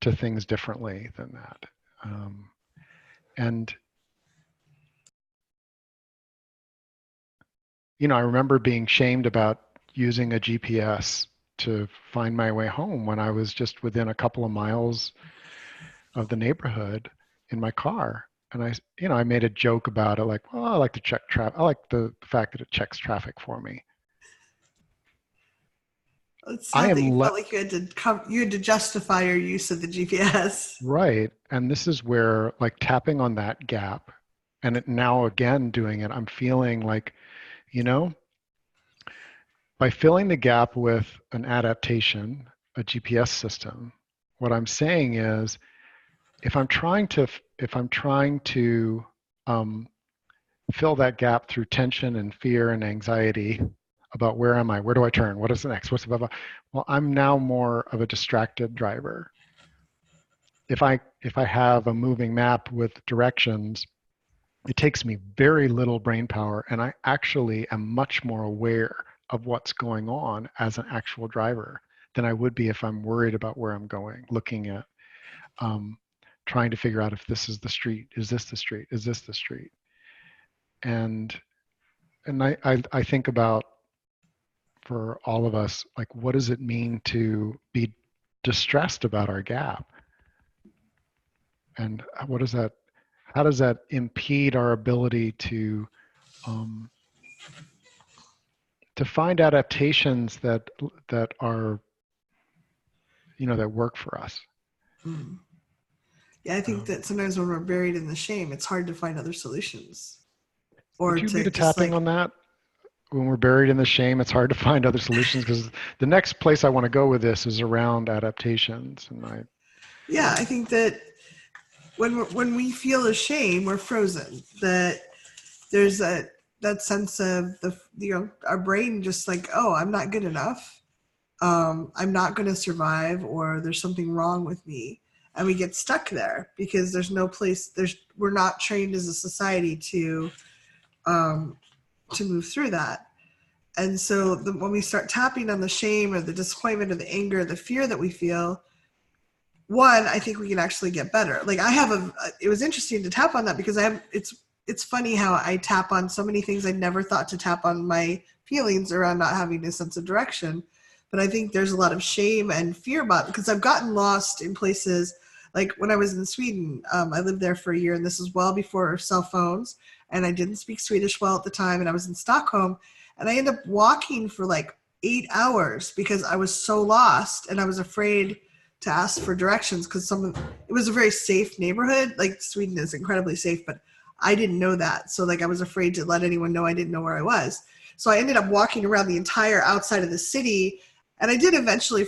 to things differently than that. And I remember being shamed about using a GPS to find my way home when I was just within a couple of miles of the neighborhood in my car. And I made a joke about it, like, well, I like to check traffic. I like the fact that it checks traffic for me. It's sad that you felt like you had to justify your use of the GPS. Right. And this is where, like, tapping on that gap and now again doing it, I'm feeling like, by filling the gap with an adaptation, a GPS system, what I'm saying is, if I'm trying to fill that gap through tension and fear and anxiety about where am I, where do I turn, what is the next, what's the blah, blah, well, I'm now more of a distracted driver. If I have a moving map with directions, it takes me very little brain power, and I actually am much more aware of what's going on as an actual driver than I would be if I'm worried about where I'm going, looking at trying to figure out if this is the street, is this the street, is this the street? And I think about, for all of us, like, what does it mean to be distressed about our gap? And what does that, how does that impede our ability um, to find adaptations that are, that work for us? Mm. Yeah, I think that sometimes when we're buried in the shame, it's hard to find other solutions. Or Would you lead to a just tapping on that? When we're buried in the shame, it's hard to find other solutions, because the next place I want to go with this is around adaptations. And yeah, I think that when we feel ashamed, we're frozen. That there's that sense of our brain just like, oh, I'm not good enough. I'm not going to survive, or there's something wrong with me, and we get stuck there because there's no place. We're not trained as a society to move through that. And so when we start tapping on the shame or the disappointment or the anger, or the fear that we feel, one, I think we can actually get better. Like it was interesting to tap on that, because it's funny how I tap on so many things I never thought to tap on my feelings around not having a sense of direction. But I think there's a lot of shame and fear about it, because I've gotten lost in places. Like when I was in Sweden, I lived there for a year, and this is well before cell phones, and I didn't speak Swedish well at the time, and I was in Stockholm, and I ended up walking for like 8 hours because I was so lost, and I was afraid to ask for directions, because it was a very safe neighborhood. Like Sweden is incredibly safe, but I didn't know that. So like I was afraid to let anyone know I didn't know where I was. So I ended up walking around the entire outside of the city, and I did eventually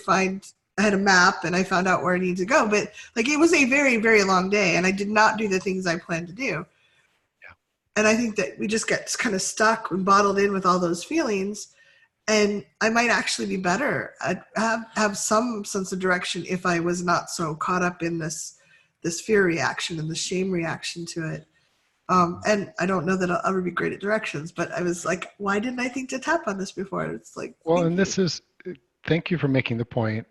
I had a map and I found out where I needed to go. But like it was a very, very long day, and I did not do the things I planned to do. Yeah. And I think that we just get kind of stuck and bottled in with all those feelings. And I might actually be better at have some sense of direction if I was not so caught up in this fear reaction and the shame reaction to it. And I don't know that I'll ever be great at directions, but I was like, why didn't I think to tap on this before? It's like, well, and thank you for making the point.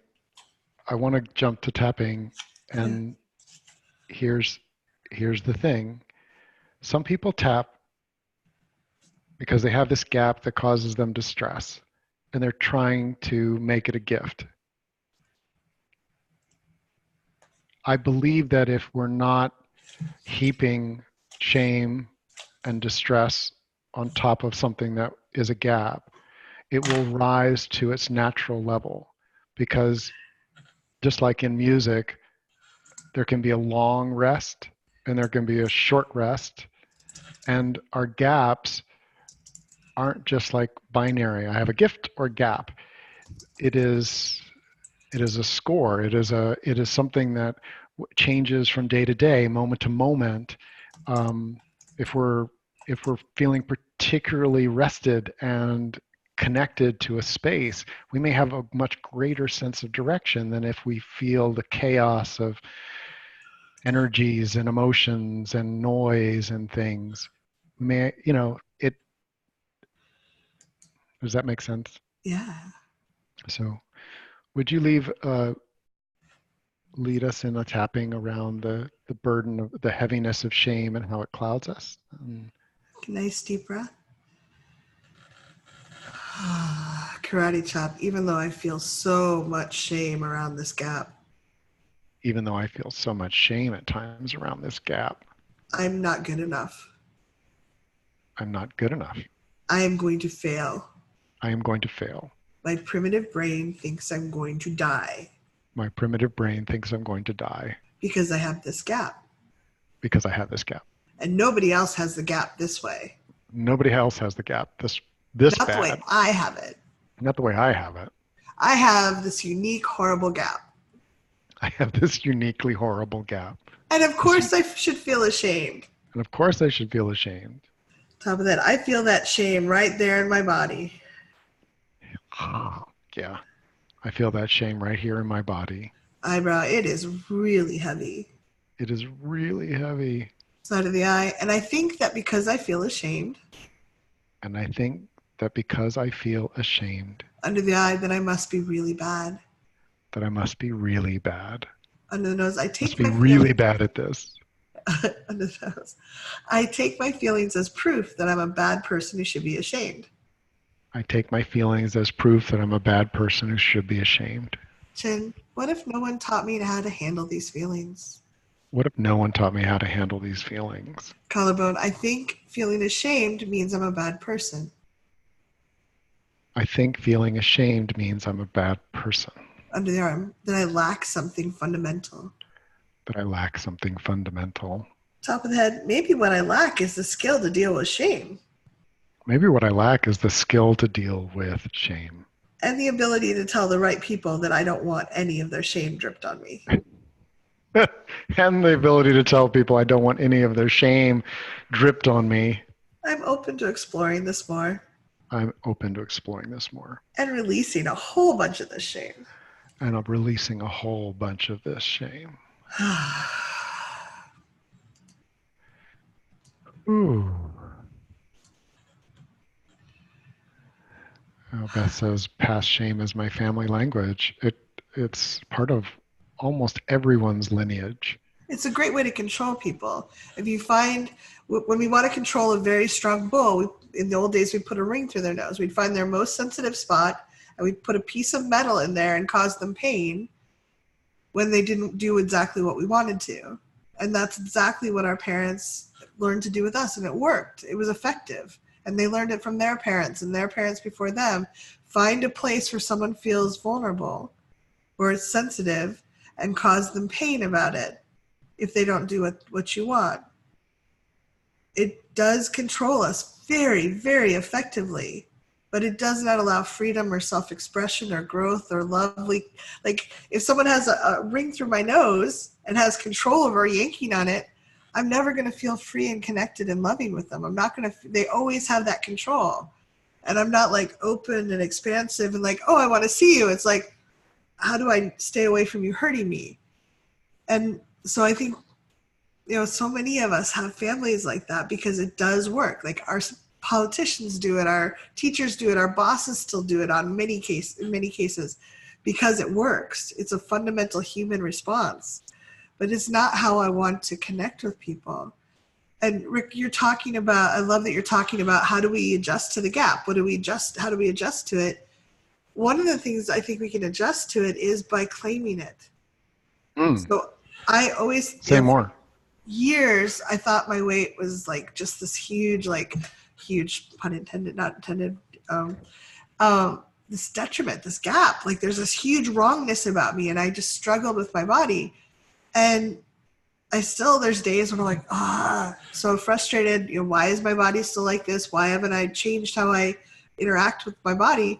I want to jump to tapping, and here's the thing. Some people tap because they have this gap that causes them distress, and they're trying to make it a gift. I believe that if we're not heaping shame and distress on top of something that is a gap, it will rise to its natural level. Because just like in music, there can be a long rest and there can be a short rest. And our gaps aren't just like binary. I have a gift or gap. It is a score. It is something that changes from day to day, moment to moment. If we're feeling particularly rested and connected to a space, we may have a much greater sense of direction than if we feel the chaos of energies and emotions and noise and things. We may, it, does that make sense? yeah. So would you lead us in a tapping around the burden of the heaviness of shame and how it clouds us? Nice deep breath. Karate chop, even though I feel so much shame around this gap. Even though I feel so much shame at times around this gap. I'm not good enough. I'm not good enough. I am going to fail. I am going to fail. My primitive brain thinks I'm going to die. My primitive brain thinks I'm going to die. Because I have this gap. Because I have this gap. And nobody else has the gap this way. Nobody else has the gap this Not bad. the way I have it. Not the way I have it. I have this unique, horrible gap. I have this uniquely horrible gap. And of course I should feel ashamed. And of course I should feel ashamed. On top of that, I feel that shame right there in my body. Yeah. I feel that shame right here in my body. Eyebrow, it is really heavy. It is really heavy. Side of the eye. And I think that because I feel ashamed. And I think that because I feel ashamed. Under the eye, that I must be really bad. That I must be really bad. Under the nose, I Must take be my really bad at this. under the nose. I take my feelings as proof that I'm a bad person who should be ashamed. I take my feelings as proof that I'm a bad person who should be ashamed. Chin, what if no one taught me how to handle these feelings? What if no one taught me how to handle these feelings? Collarbone, I think feeling ashamed means I'm a bad person. I think feeling ashamed means I'm a bad person, Under the arm, that I lack something fundamental. that I lack something fundamental. Top of the head, maybe what I lack is the skill to deal with shame Maybe what I lack is the skill to deal with shame. and the ability to tell the right people that I don't want any of their shame dripped on me. And the ability to tell people I don't want any of their shame dripped on me. I'm open to exploring this more I'm open to exploring this more. and releasing a whole bunch of this shame. And I'm releasing a whole bunch of this shame. Ooh. Oh, Beth says, past shame is my family language. It's part of almost everyone's lineage. It's a great way to control people. If you find, when we want to control a very strong bull, in the old days, we'd put a ring through their nose. We'd find their most sensitive spot, and we'd put a piece of metal in there and cause them pain when they didn't do exactly what we wanted to. And that's exactly what our parents learned to do with us, and it worked. It was effective. And they learned it from their parents and their parents before them. Find a place where someone feels vulnerable or it's sensitive and cause them pain about it if they don't do what you want. It does control us very, very effectively, but it does not allow freedom or self-expression or growth or lovely. Like if someone has a ring through my nose and has control over yanking on it, I'm never going to feel free and connected and loving with them. I'm not going to, they always have that control. And I'm not like open and expansive and like, oh, I want to see you. It's like, how do I stay away from you hurting me? And so I think, so many of us have families like that because it does work. Like our politicians do it, our teachers do it, our bosses still do it in many cases because it works. It's a fundamental human response. But it's not how I want to connect with people. And Rick, you're talking about, I love that you're talking about how do we adjust to the gap? How do we adjust to it? One of the things I think we can adjust to it is by claiming it. So I always, say more. Years, I thought my weight was like just this huge, pun intended, not intended, this detriment, this gap. Like there's this huge wrongness about me and I just struggled with my body. And there's days when I'm like, so frustrated. Why is my body still like this? Why haven't I changed how I interact with my body?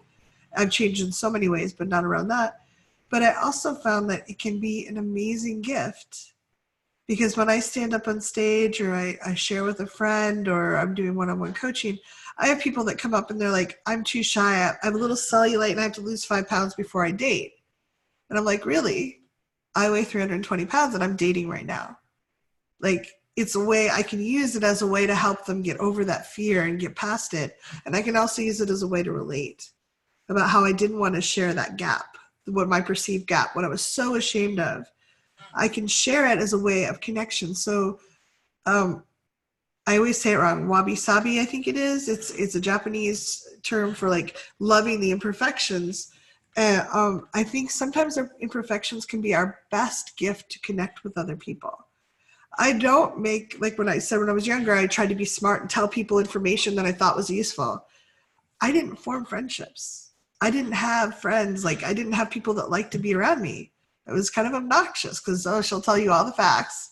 I've changed in so many ways, but not around that. But I also found that it can be an amazing gift because when I stand up on stage or I share with a friend or I'm doing one-on-one coaching, I have people that come up and they're like, I'm too shy. I have a little cellulite and I have to lose 5 pounds before I date. And I'm like, really? I weigh 320 pounds and I'm dating right now. Like it's a way I can use it as a way to help them get over that fear and get past it. And I can also use it as a way to relate about how I didn't want to share that gap, what my perceived gap, what I was so ashamed of. I can share it as a way of connection. So I always say it wrong. Wabi sabi, I think it is. It's a Japanese term for like loving the imperfections. I think sometimes our imperfections can be our best gift to connect with other people. I don't make, like when I was younger, I tried to be smart and tell people information that I thought was useful. I didn't form friendships. I didn't have friends. Like I didn't have people that liked to be around me. It was kind of obnoxious because, she'll tell you all the facts.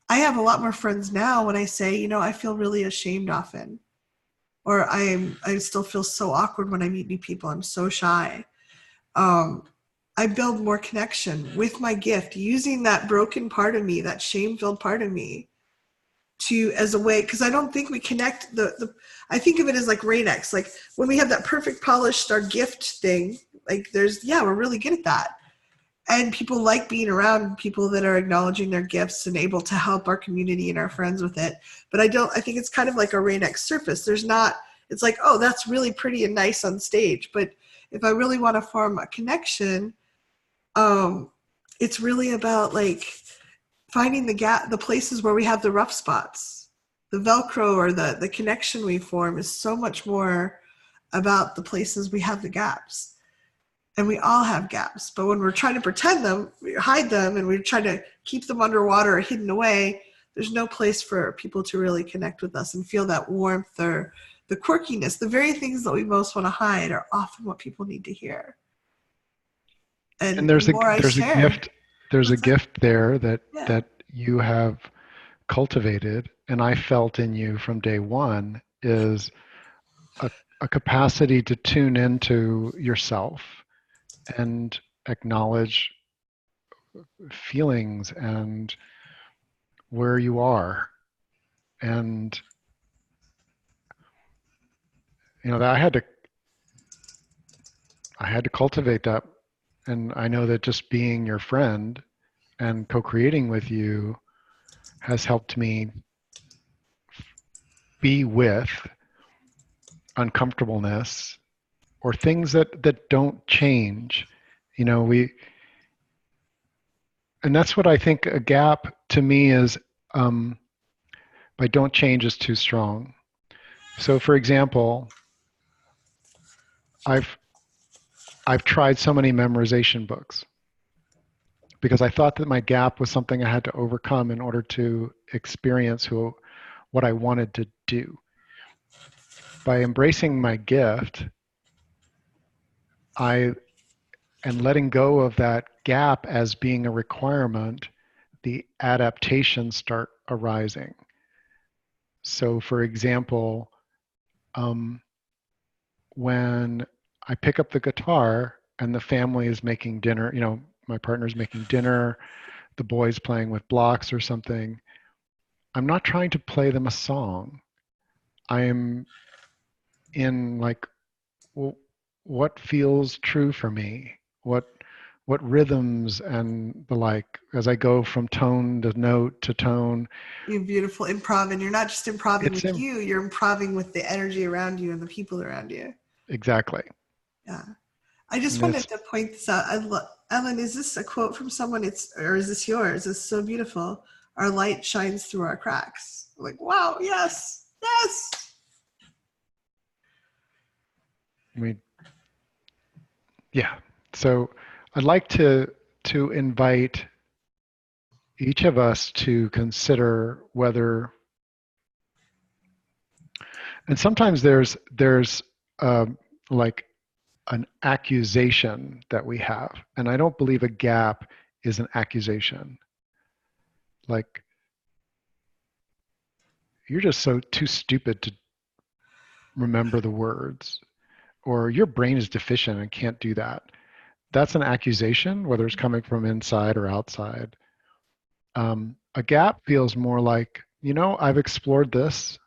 I have a lot more friends now when I say, I feel really ashamed often. Or I still feel so awkward when I meet new people. I'm so shy. I build more connection with my gift, using that broken part of me, that shame-filled part of me, as a way, because I don't think we connect I think of it as like Rain-X, like when we have that perfect polished our gift thing, like we're really good at that. And people like being around people that are acknowledging their gifts and able to help our community and our friends with it. But I think it's kind of like a Rain-X surface. It's like, oh, that's really pretty and nice on stage. But if I really want to form a connection, it's really about like finding the places where we have the rough spots. The Velcro or the connection we form is so much more about the places we have the gaps. And we all have gaps. But when we're trying to pretend them, we hide them, and we're trying to keep them underwater or hidden away, there's no place for people to really connect with us and feel that warmth or the quirkiness. The very things that we most want to hide are often what people need to hear. And And the there's a more I there's a share, gift there's a what's that? gift there that Yeah. that you have cultivated, and I felt in you from day one, is a, a capacity to tune into yourself and acknowledge feelings and where you are. And that I had to cultivate that. And I know that just being your friend and co-creating with you has helped me be with uncomfortableness or things that don't change. We and that's what I think a gap to me is. By don't change is too strong. So for example, I've I've tried so many memorization books because I thought that my gap was something I had to overcome in order to experience what I wanted to do. By embracing my gift, I and letting go of that gap as being a requirement, the adaptations start arising. So, for example, um, when I pick up the guitar and the family is making dinner, my partner's making dinner, the boys playing with blocks or something, I'm not trying to play them a song. I am in like, well, what feels true for me? What rhythms and the like as I go from tone to note to tone. You beautiful improv, and you're not just improving It's with you, you're improving with the energy around you and the people around you. exactly. Yeah. I just And wanted it's to point this out. Ellen, is this a quote from someone? Or is this yours? It's so beautiful. Our light shines through our cracks. I'm like, wow, yes, yes. I mean, yeah. So I'd like to invite each of us to consider whether, and sometimes there's like an accusation that we have, and I don't believe a gap is an accusation. Like, you're just so too stupid to remember the words, or your brain is deficient and can't do that. That's an accusation, whether it's coming from inside or outside. A gap feels more like, I've explored this,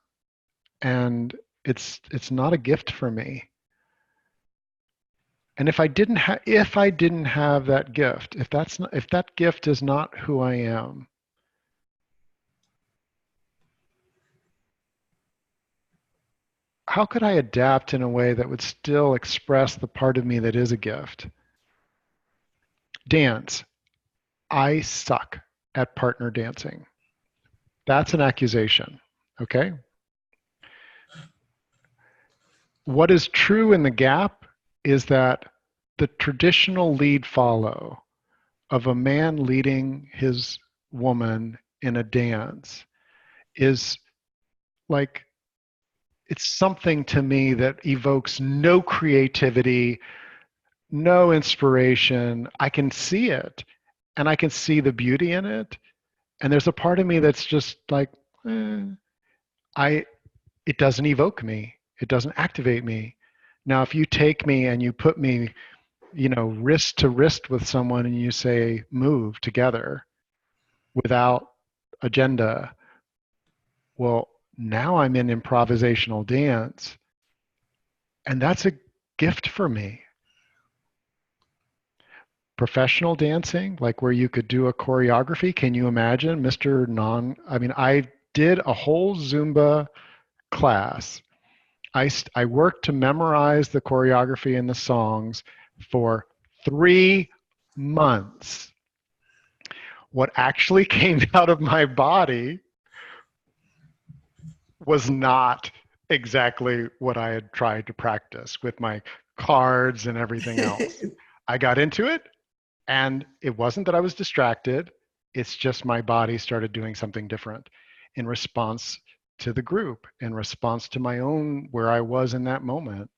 and it's not a gift for me. And if I didn't have that gift, if that gift is not who I am, how could I adapt in a way that would still express the part of me that is a gift? Dance. I suck at partner dancing. That's an accusation. Okay? What is true in the gap is that the traditional lead follow of a man leading his woman in a dance is like, it's something to me that evokes no creativity, no inspiration. I can see it and I can see the beauty in it. And there's a part of me that's just like, eh, I it doesn't evoke me. It doesn't activate me. Now, if you take me and you put me, wrist to wrist with someone and you say, move together without agenda, well, now I'm in improvisational dance. And that's a gift for me. Professional dancing, like where you could do a choreography. Can you imagine, I did a whole Zumba class. I worked to memorize the choreography and the songs for 3 months. what actually came out of my body was not exactly what I had tried to practice with my cards and everything else. I got into it, and it wasn't that I was distracted. It's just my body started doing something different in response to the group, in response to my own where I was in that moment.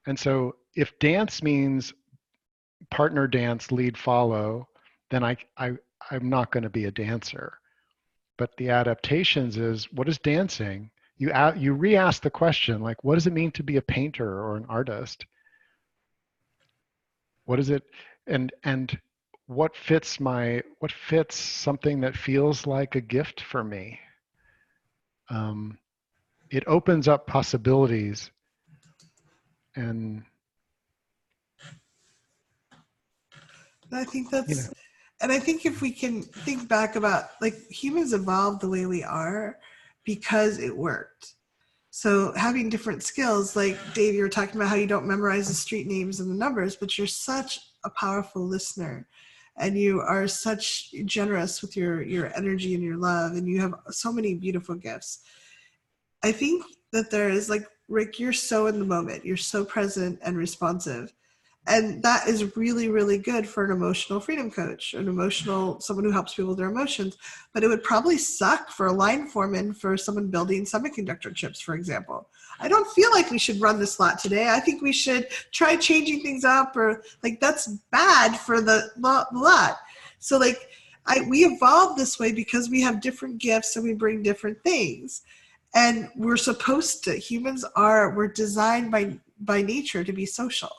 And so if dance means partner dance, lead follow, then I'm not going to be a dancer. But the adaptations is, what is dancing? You re-ask the question, like, what does it mean to be a painter or an artist? What is it? And what fits something that feels like a gift for me? It opens up possibilities, and I think you know, and I think if we can think back about, like, humans evolved the way we are because it worked. So having different skills, like Dave, you were talking about how you don't memorize the street names and the numbers, but you're such a powerful listener, and you are such generous with your energy and your love, and you have so many beautiful gifts. I think that there is, like, Rick, you're so in the moment. You're so present and responsive. And that is really, really good for an emotional freedom coach, someone who helps people with their emotions. But it would probably suck for a line foreman for someone building semiconductor chips, for example. I don't feel like we should run this lot today. I think we should try changing things up, or, like, that's bad for the lot. So, like, we evolved this way because we have different gifts and we bring different things. And we're supposed to, we're designed by nature to be social.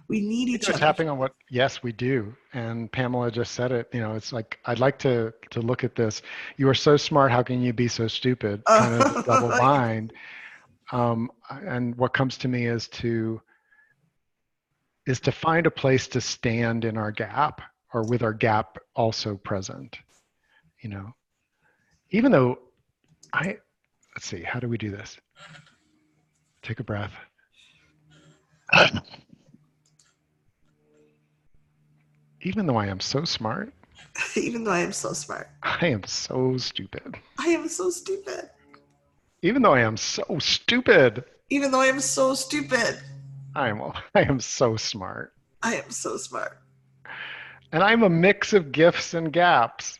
We need I think each I was other. tapping on what, yes, we do. And Pamela just said it. It's like, I'd like to look at this. You are so smart. How can you be so stupid? Kind of the double bind. And what comes to me is to find a place to stand in our gap, or with our gap also present. Even though let's see, how do we do this? Take a breath. Even though I am so smart, Even though I am so smart, I am so stupid. I am so stupid. Even though I am so stupid, Even though I am so stupid, I am so smart. I am so smart. And I'm a mix of gifts and gaps.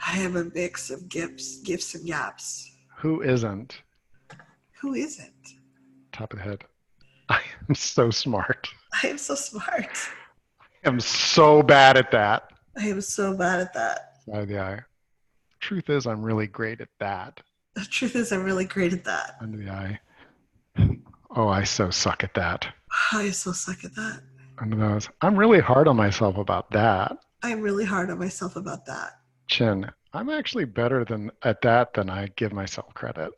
I am a mix of gifts and gaps. Who isn't? Who isn't? Top of the head. I am so smart. I am so smart. I am so bad at that. I am so bad at that. Side of the eye. Truth is, I'm really great at that. The truth is, I'm really great at that. Under the eye. Oh, I so suck at that. I so suck at that. Under the nose. I'm really hard on myself about that. I'm really hard on myself about that. Chin. I'm actually better at that than I give myself credit.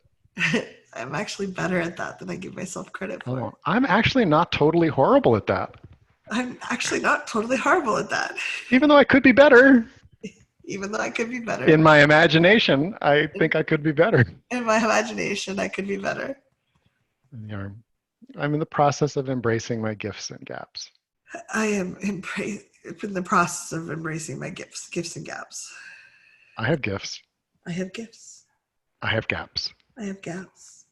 I'm actually better at that than I give myself credit for. Oh, I'm actually not totally horrible at that. I'm actually not totally horrible at that. Even though I could be better. Even though I could be better. In my imagination, I think I could be better. In my imagination, I could be better. I'm in the process of embracing my gifts and gaps. I am in the process of embracing my gifts and gaps. I have gifts. I have gifts. I have gaps. I have gaps.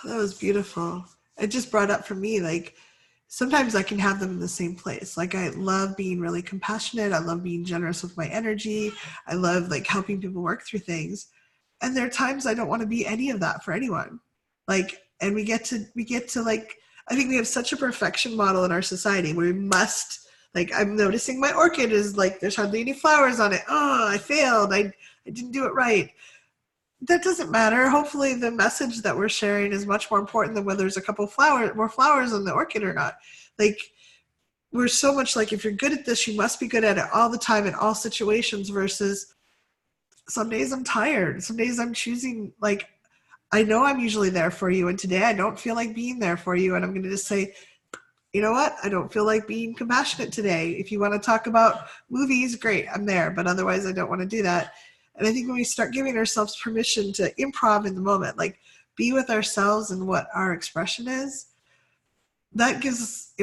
That was beautiful. It just brought up for me, like, sometimes I can have them in the same place. Like, I love being really compassionate. I love being generous with my energy. I love, like, helping people work through things. And there are times I don't want to be any of that for anyone. Like, and we get to like, I think we have such a perfection model in our society where we must, like, I'm noticing my orchid is like, there's hardly any flowers on it. Oh, I failed. I didn't do it right. That doesn't matter. Hopefully the message that we're sharing is much more important than whether there's a couple more flowers on the orchid or not. Like, we're so much like, if you're good at this, you must be good at it all the time in all situations, versus some days I'm tired. Some days I'm choosing, like, I know I'm usually there for you, and today I don't feel like being there for you. And I'm going to just say, you know what? I don't feel like being compassionate today. If you want to talk about movies, great, I'm there. But otherwise, I don't want to do that. And I think when we start giving ourselves permission to improv in the moment, like, be with ourselves and what our expression is, that gives us,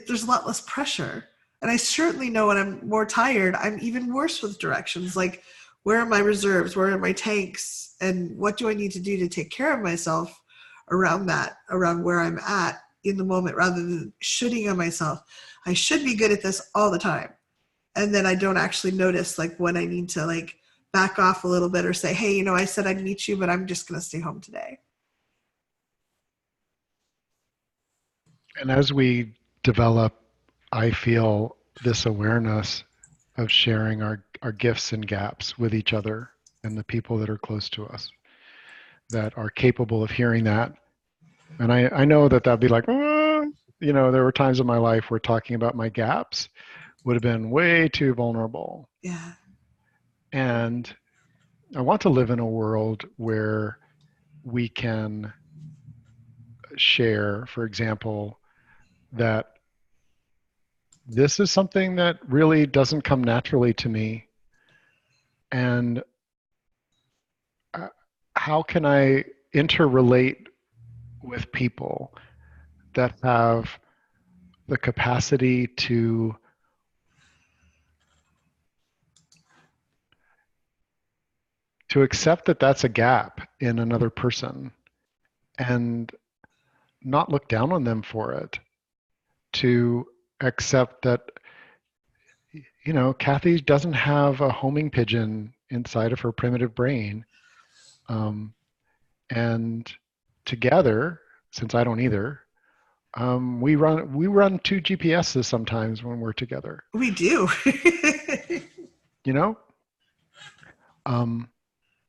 there's a lot less pressure. And I certainly know when I'm more tired, I'm even worse with directions. Like, where are my reserves? Where are my tanks? And what do I need to do to take care of myself around that, around where I'm at in the moment, rather than shooting on myself. I should be good at this all the time. And then I don't actually notice like when I need to like back off a little bit or say, hey, you know, I said I'd meet you, but I'm just going to stay home today. And as we develop, I feel this awareness of sharing our gifts and gaps with each other and the people that are close to us that are capable of hearing that. And I know that that'd be like, you know, there were times in my life where talking about my gaps would have been way too vulnerable. Yeah. And I want to live in a world where we can share, for example, that this is something that really doesn't come naturally to me. And how can I interrelate with people that have the capacity to accept that that's a gap in another person and not look down on them for it, to accept that, you know, Kathy doesn't have a homing pigeon inside of her primitive brain. And together, since I don't either, we run two GPSs sometimes when we're together. We do. You know?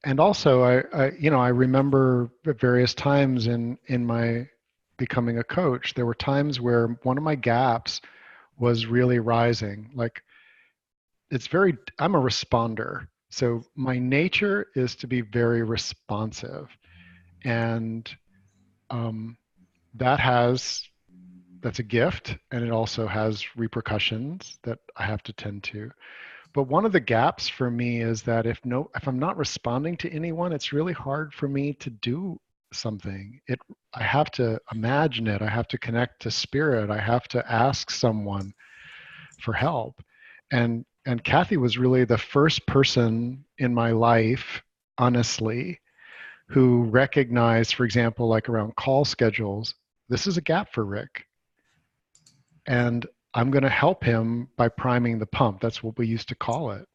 And also, I remember at various times in my becoming a coach, there were times where one of my gaps was really rising. Like, I'm a responder. So my nature is to be very responsive. And that's a gift, and it also has repercussions that I have to tend to. But one of the gaps for me is that if I'm not responding to anyone, it's really hard for me to do something. I have to imagine it. I have to connect to spirit. I have to ask someone for help. And Kathy was really the first person in my life, honestly, who recognized, for example, like around call schedules, this is a gap for Rick. And I'm going to help him by priming the pump. That's what we used to call it.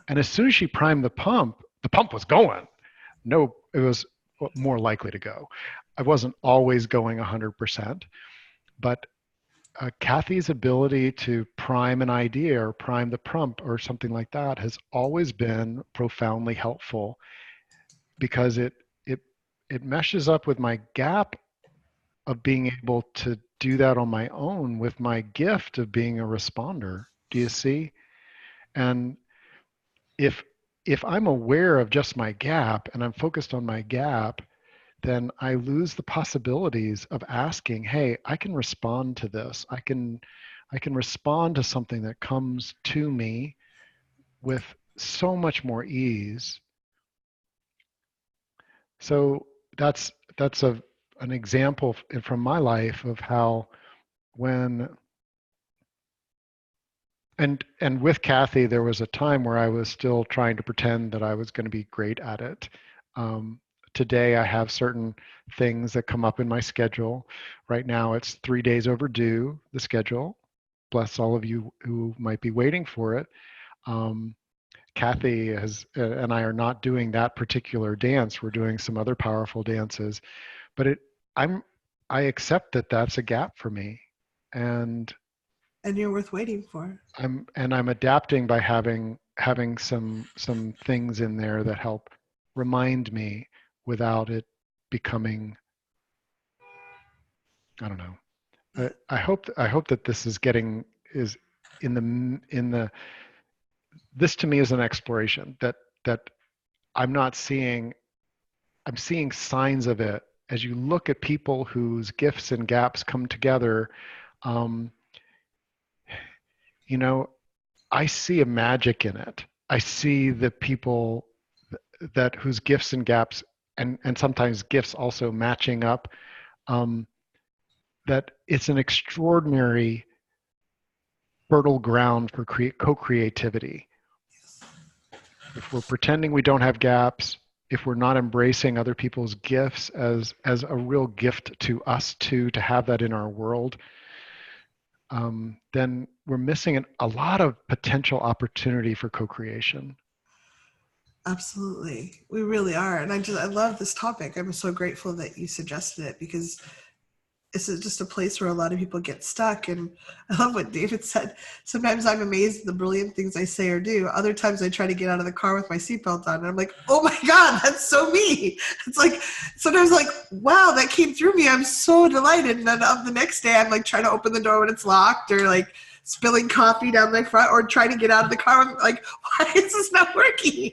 And as soon as she primed the pump was going. No, it was more likely to go. I wasn't always going 100%, but Kathy's ability to prime an idea or prime the pump or something like that has always been profoundly helpful, because it meshes up with my gap of being able to do that on my own with my gift of being a responder. Do you see? And if I'm aware of just my gap and I'm focused on my gap, then I lose the possibilities of asking, hey, I can respond to this. I can respond to something that comes to me with so much more ease. So that's an example from my life of how when and with Kathy, there was a time where I was still trying to pretend that I was going to be great at it. Today, I have certain things that come up in my schedule. Right now, it's 3 days overdue, the schedule. Bless all of you who might be waiting for it. Kathy and I are not doing that particular dance. We're doing some other powerful dances, but I accept that that's a gap for me, and you're worth waiting for. I'm adapting by having some things in there that help remind me without it becoming, I don't know. I hope that this is in the this to me is an exploration that I'm seeing signs of it as you look at people whose gifts and gaps come together. You know, I see a magic in it. I see the people that whose gifts and gaps and sometimes gifts also matching up, that it's an extraordinary fertile ground for co-creativity. If we're pretending we don't have gaps, if we're not embracing other people's gifts as a real gift to us too, to have that in our world, then we're missing a lot of potential opportunity for co-creation. Absolutely. We really are. And I love this topic. I'm so grateful that you suggested it, because it's just a place where a lot of people get stuck. And I love what David said. Sometimes I'm amazed at the brilliant things I say or do. Other times I try to get out of the car with my seatbelt on and I'm like, oh my God, that's so me. It's like, sometimes like, wow, that came through me. I'm so delighted. And then the next day I'm like trying to open the door when it's locked, or like spilling coffee down my front, or trying to get out of the car. I'm like, why is this not working?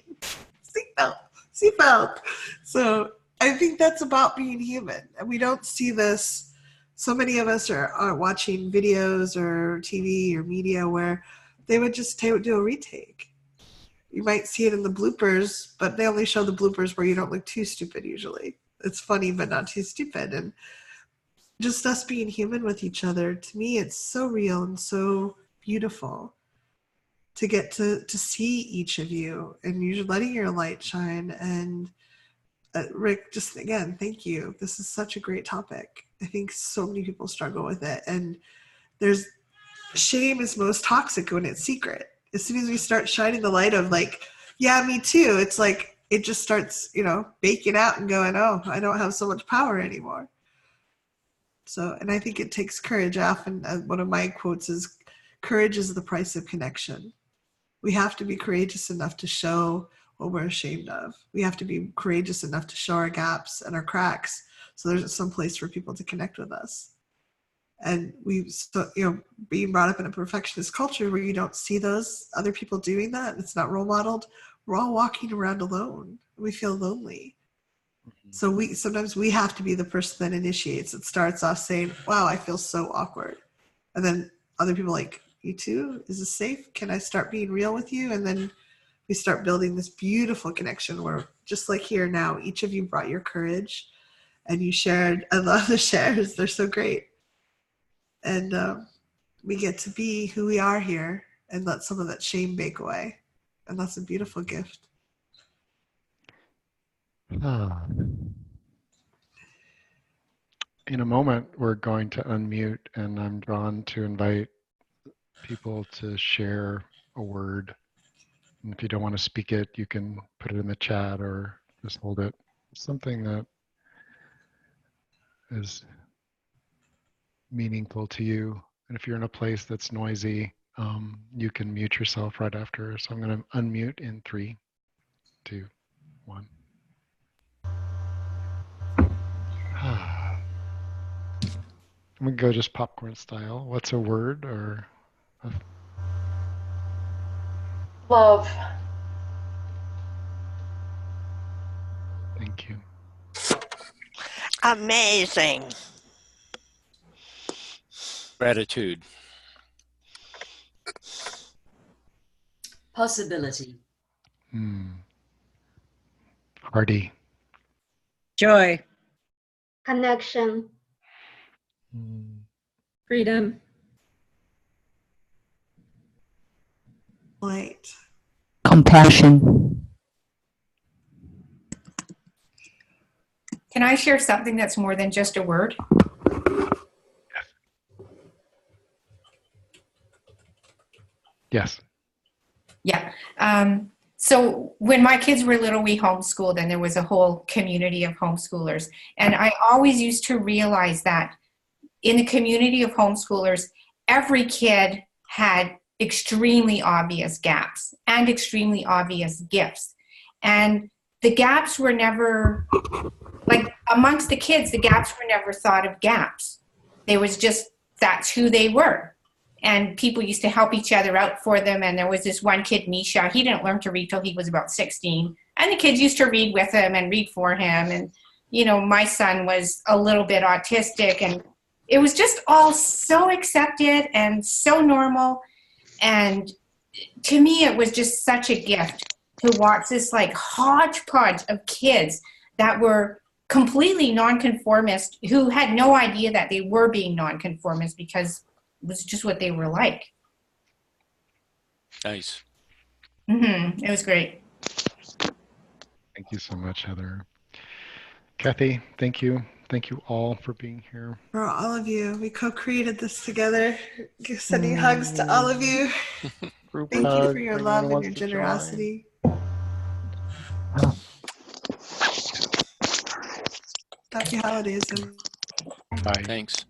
Seatbelt. So I think that's about being human. And we don't see this. So many of us are watching videos or TV or media where they would just do a retake. You might see it in the bloopers, but they only show the bloopers where you don't look too stupid usually. It's funny, but not too stupid. And just us being human with each other, to me, it's so real and so beautiful to get to see each of you, and you're letting your light shine. And Rick, just again, thank you. This is such a great topic. I think so many people struggle with it. And shame is most toxic when it's secret. As soon as we start shining the light of like, yeah, me too, it's like, it just starts, baking out and going, oh, I don't have so much power anymore. So, and I think it takes courage. Often, one of my quotes is, courage is the price of connection. We have to be courageous enough to show what we're ashamed of. We have to be courageous enough to show our gaps and our cracks, so there's some place for people to connect with us. And being brought up in a perfectionist culture where you don't see those other people doing that, it's not role modeled, we're all walking around alone. We feel lonely. So sometimes we have to be the person that initiates. It starts off saying, wow, I feel so awkward. And then other people like, you too? Is this safe? Can I start being real with you? And then we start building this beautiful connection where, just like here now, each of you brought your courage and you shared. I love the shares. They're so great. And we get to be who we are here and let some of that shame bake away. And that's a beautiful gift. In a moment, we're going to unmute, and I'm drawn to invite people to share a word. And if you don't want to speak it, you can put it in the chat or just hold it. Something that is meaningful to you. And if you're in a place that's noisy, you can mute yourself right after. So I'm going to unmute in 3, 2, 1. We can go just popcorn style. What's a word or love. Thank you. Amazing. Gratitude. Possibility. Hearty. Joy. Connection. Freedom. Light. Compassion. Can I share something that's more than just a word? Yes. Yeah. So when my kids were little, we homeschooled, and there was a whole community of homeschoolers. And I always used to realize that in the community of homeschoolers, every kid had extremely obvious gaps and extremely obvious gifts. And the gaps were never, like amongst the kids, the gaps were never thought of gaps. There was just, that's who they were. And people used to help each other out for them. And there was this one kid, Misha, he didn't learn to read till he was about 16. And the kids used to read with him and read for him. And, my son was a little bit autistic, and it was just all so accepted and so normal. And to me, it was just such a gift to watch this like hodgepodge of kids that were completely nonconformist, who had no idea that they were being nonconformist because it was just what they were like. Nice. It was great. Thank you so much, Heather. Kathy, thank you. Thank you all for being here. For all of you, we co-created this together. Sending hugs to all of you. Group Thank you hug for your for anyone love who and wants your to join. generosity. Happy holidays. Bye. Thanks.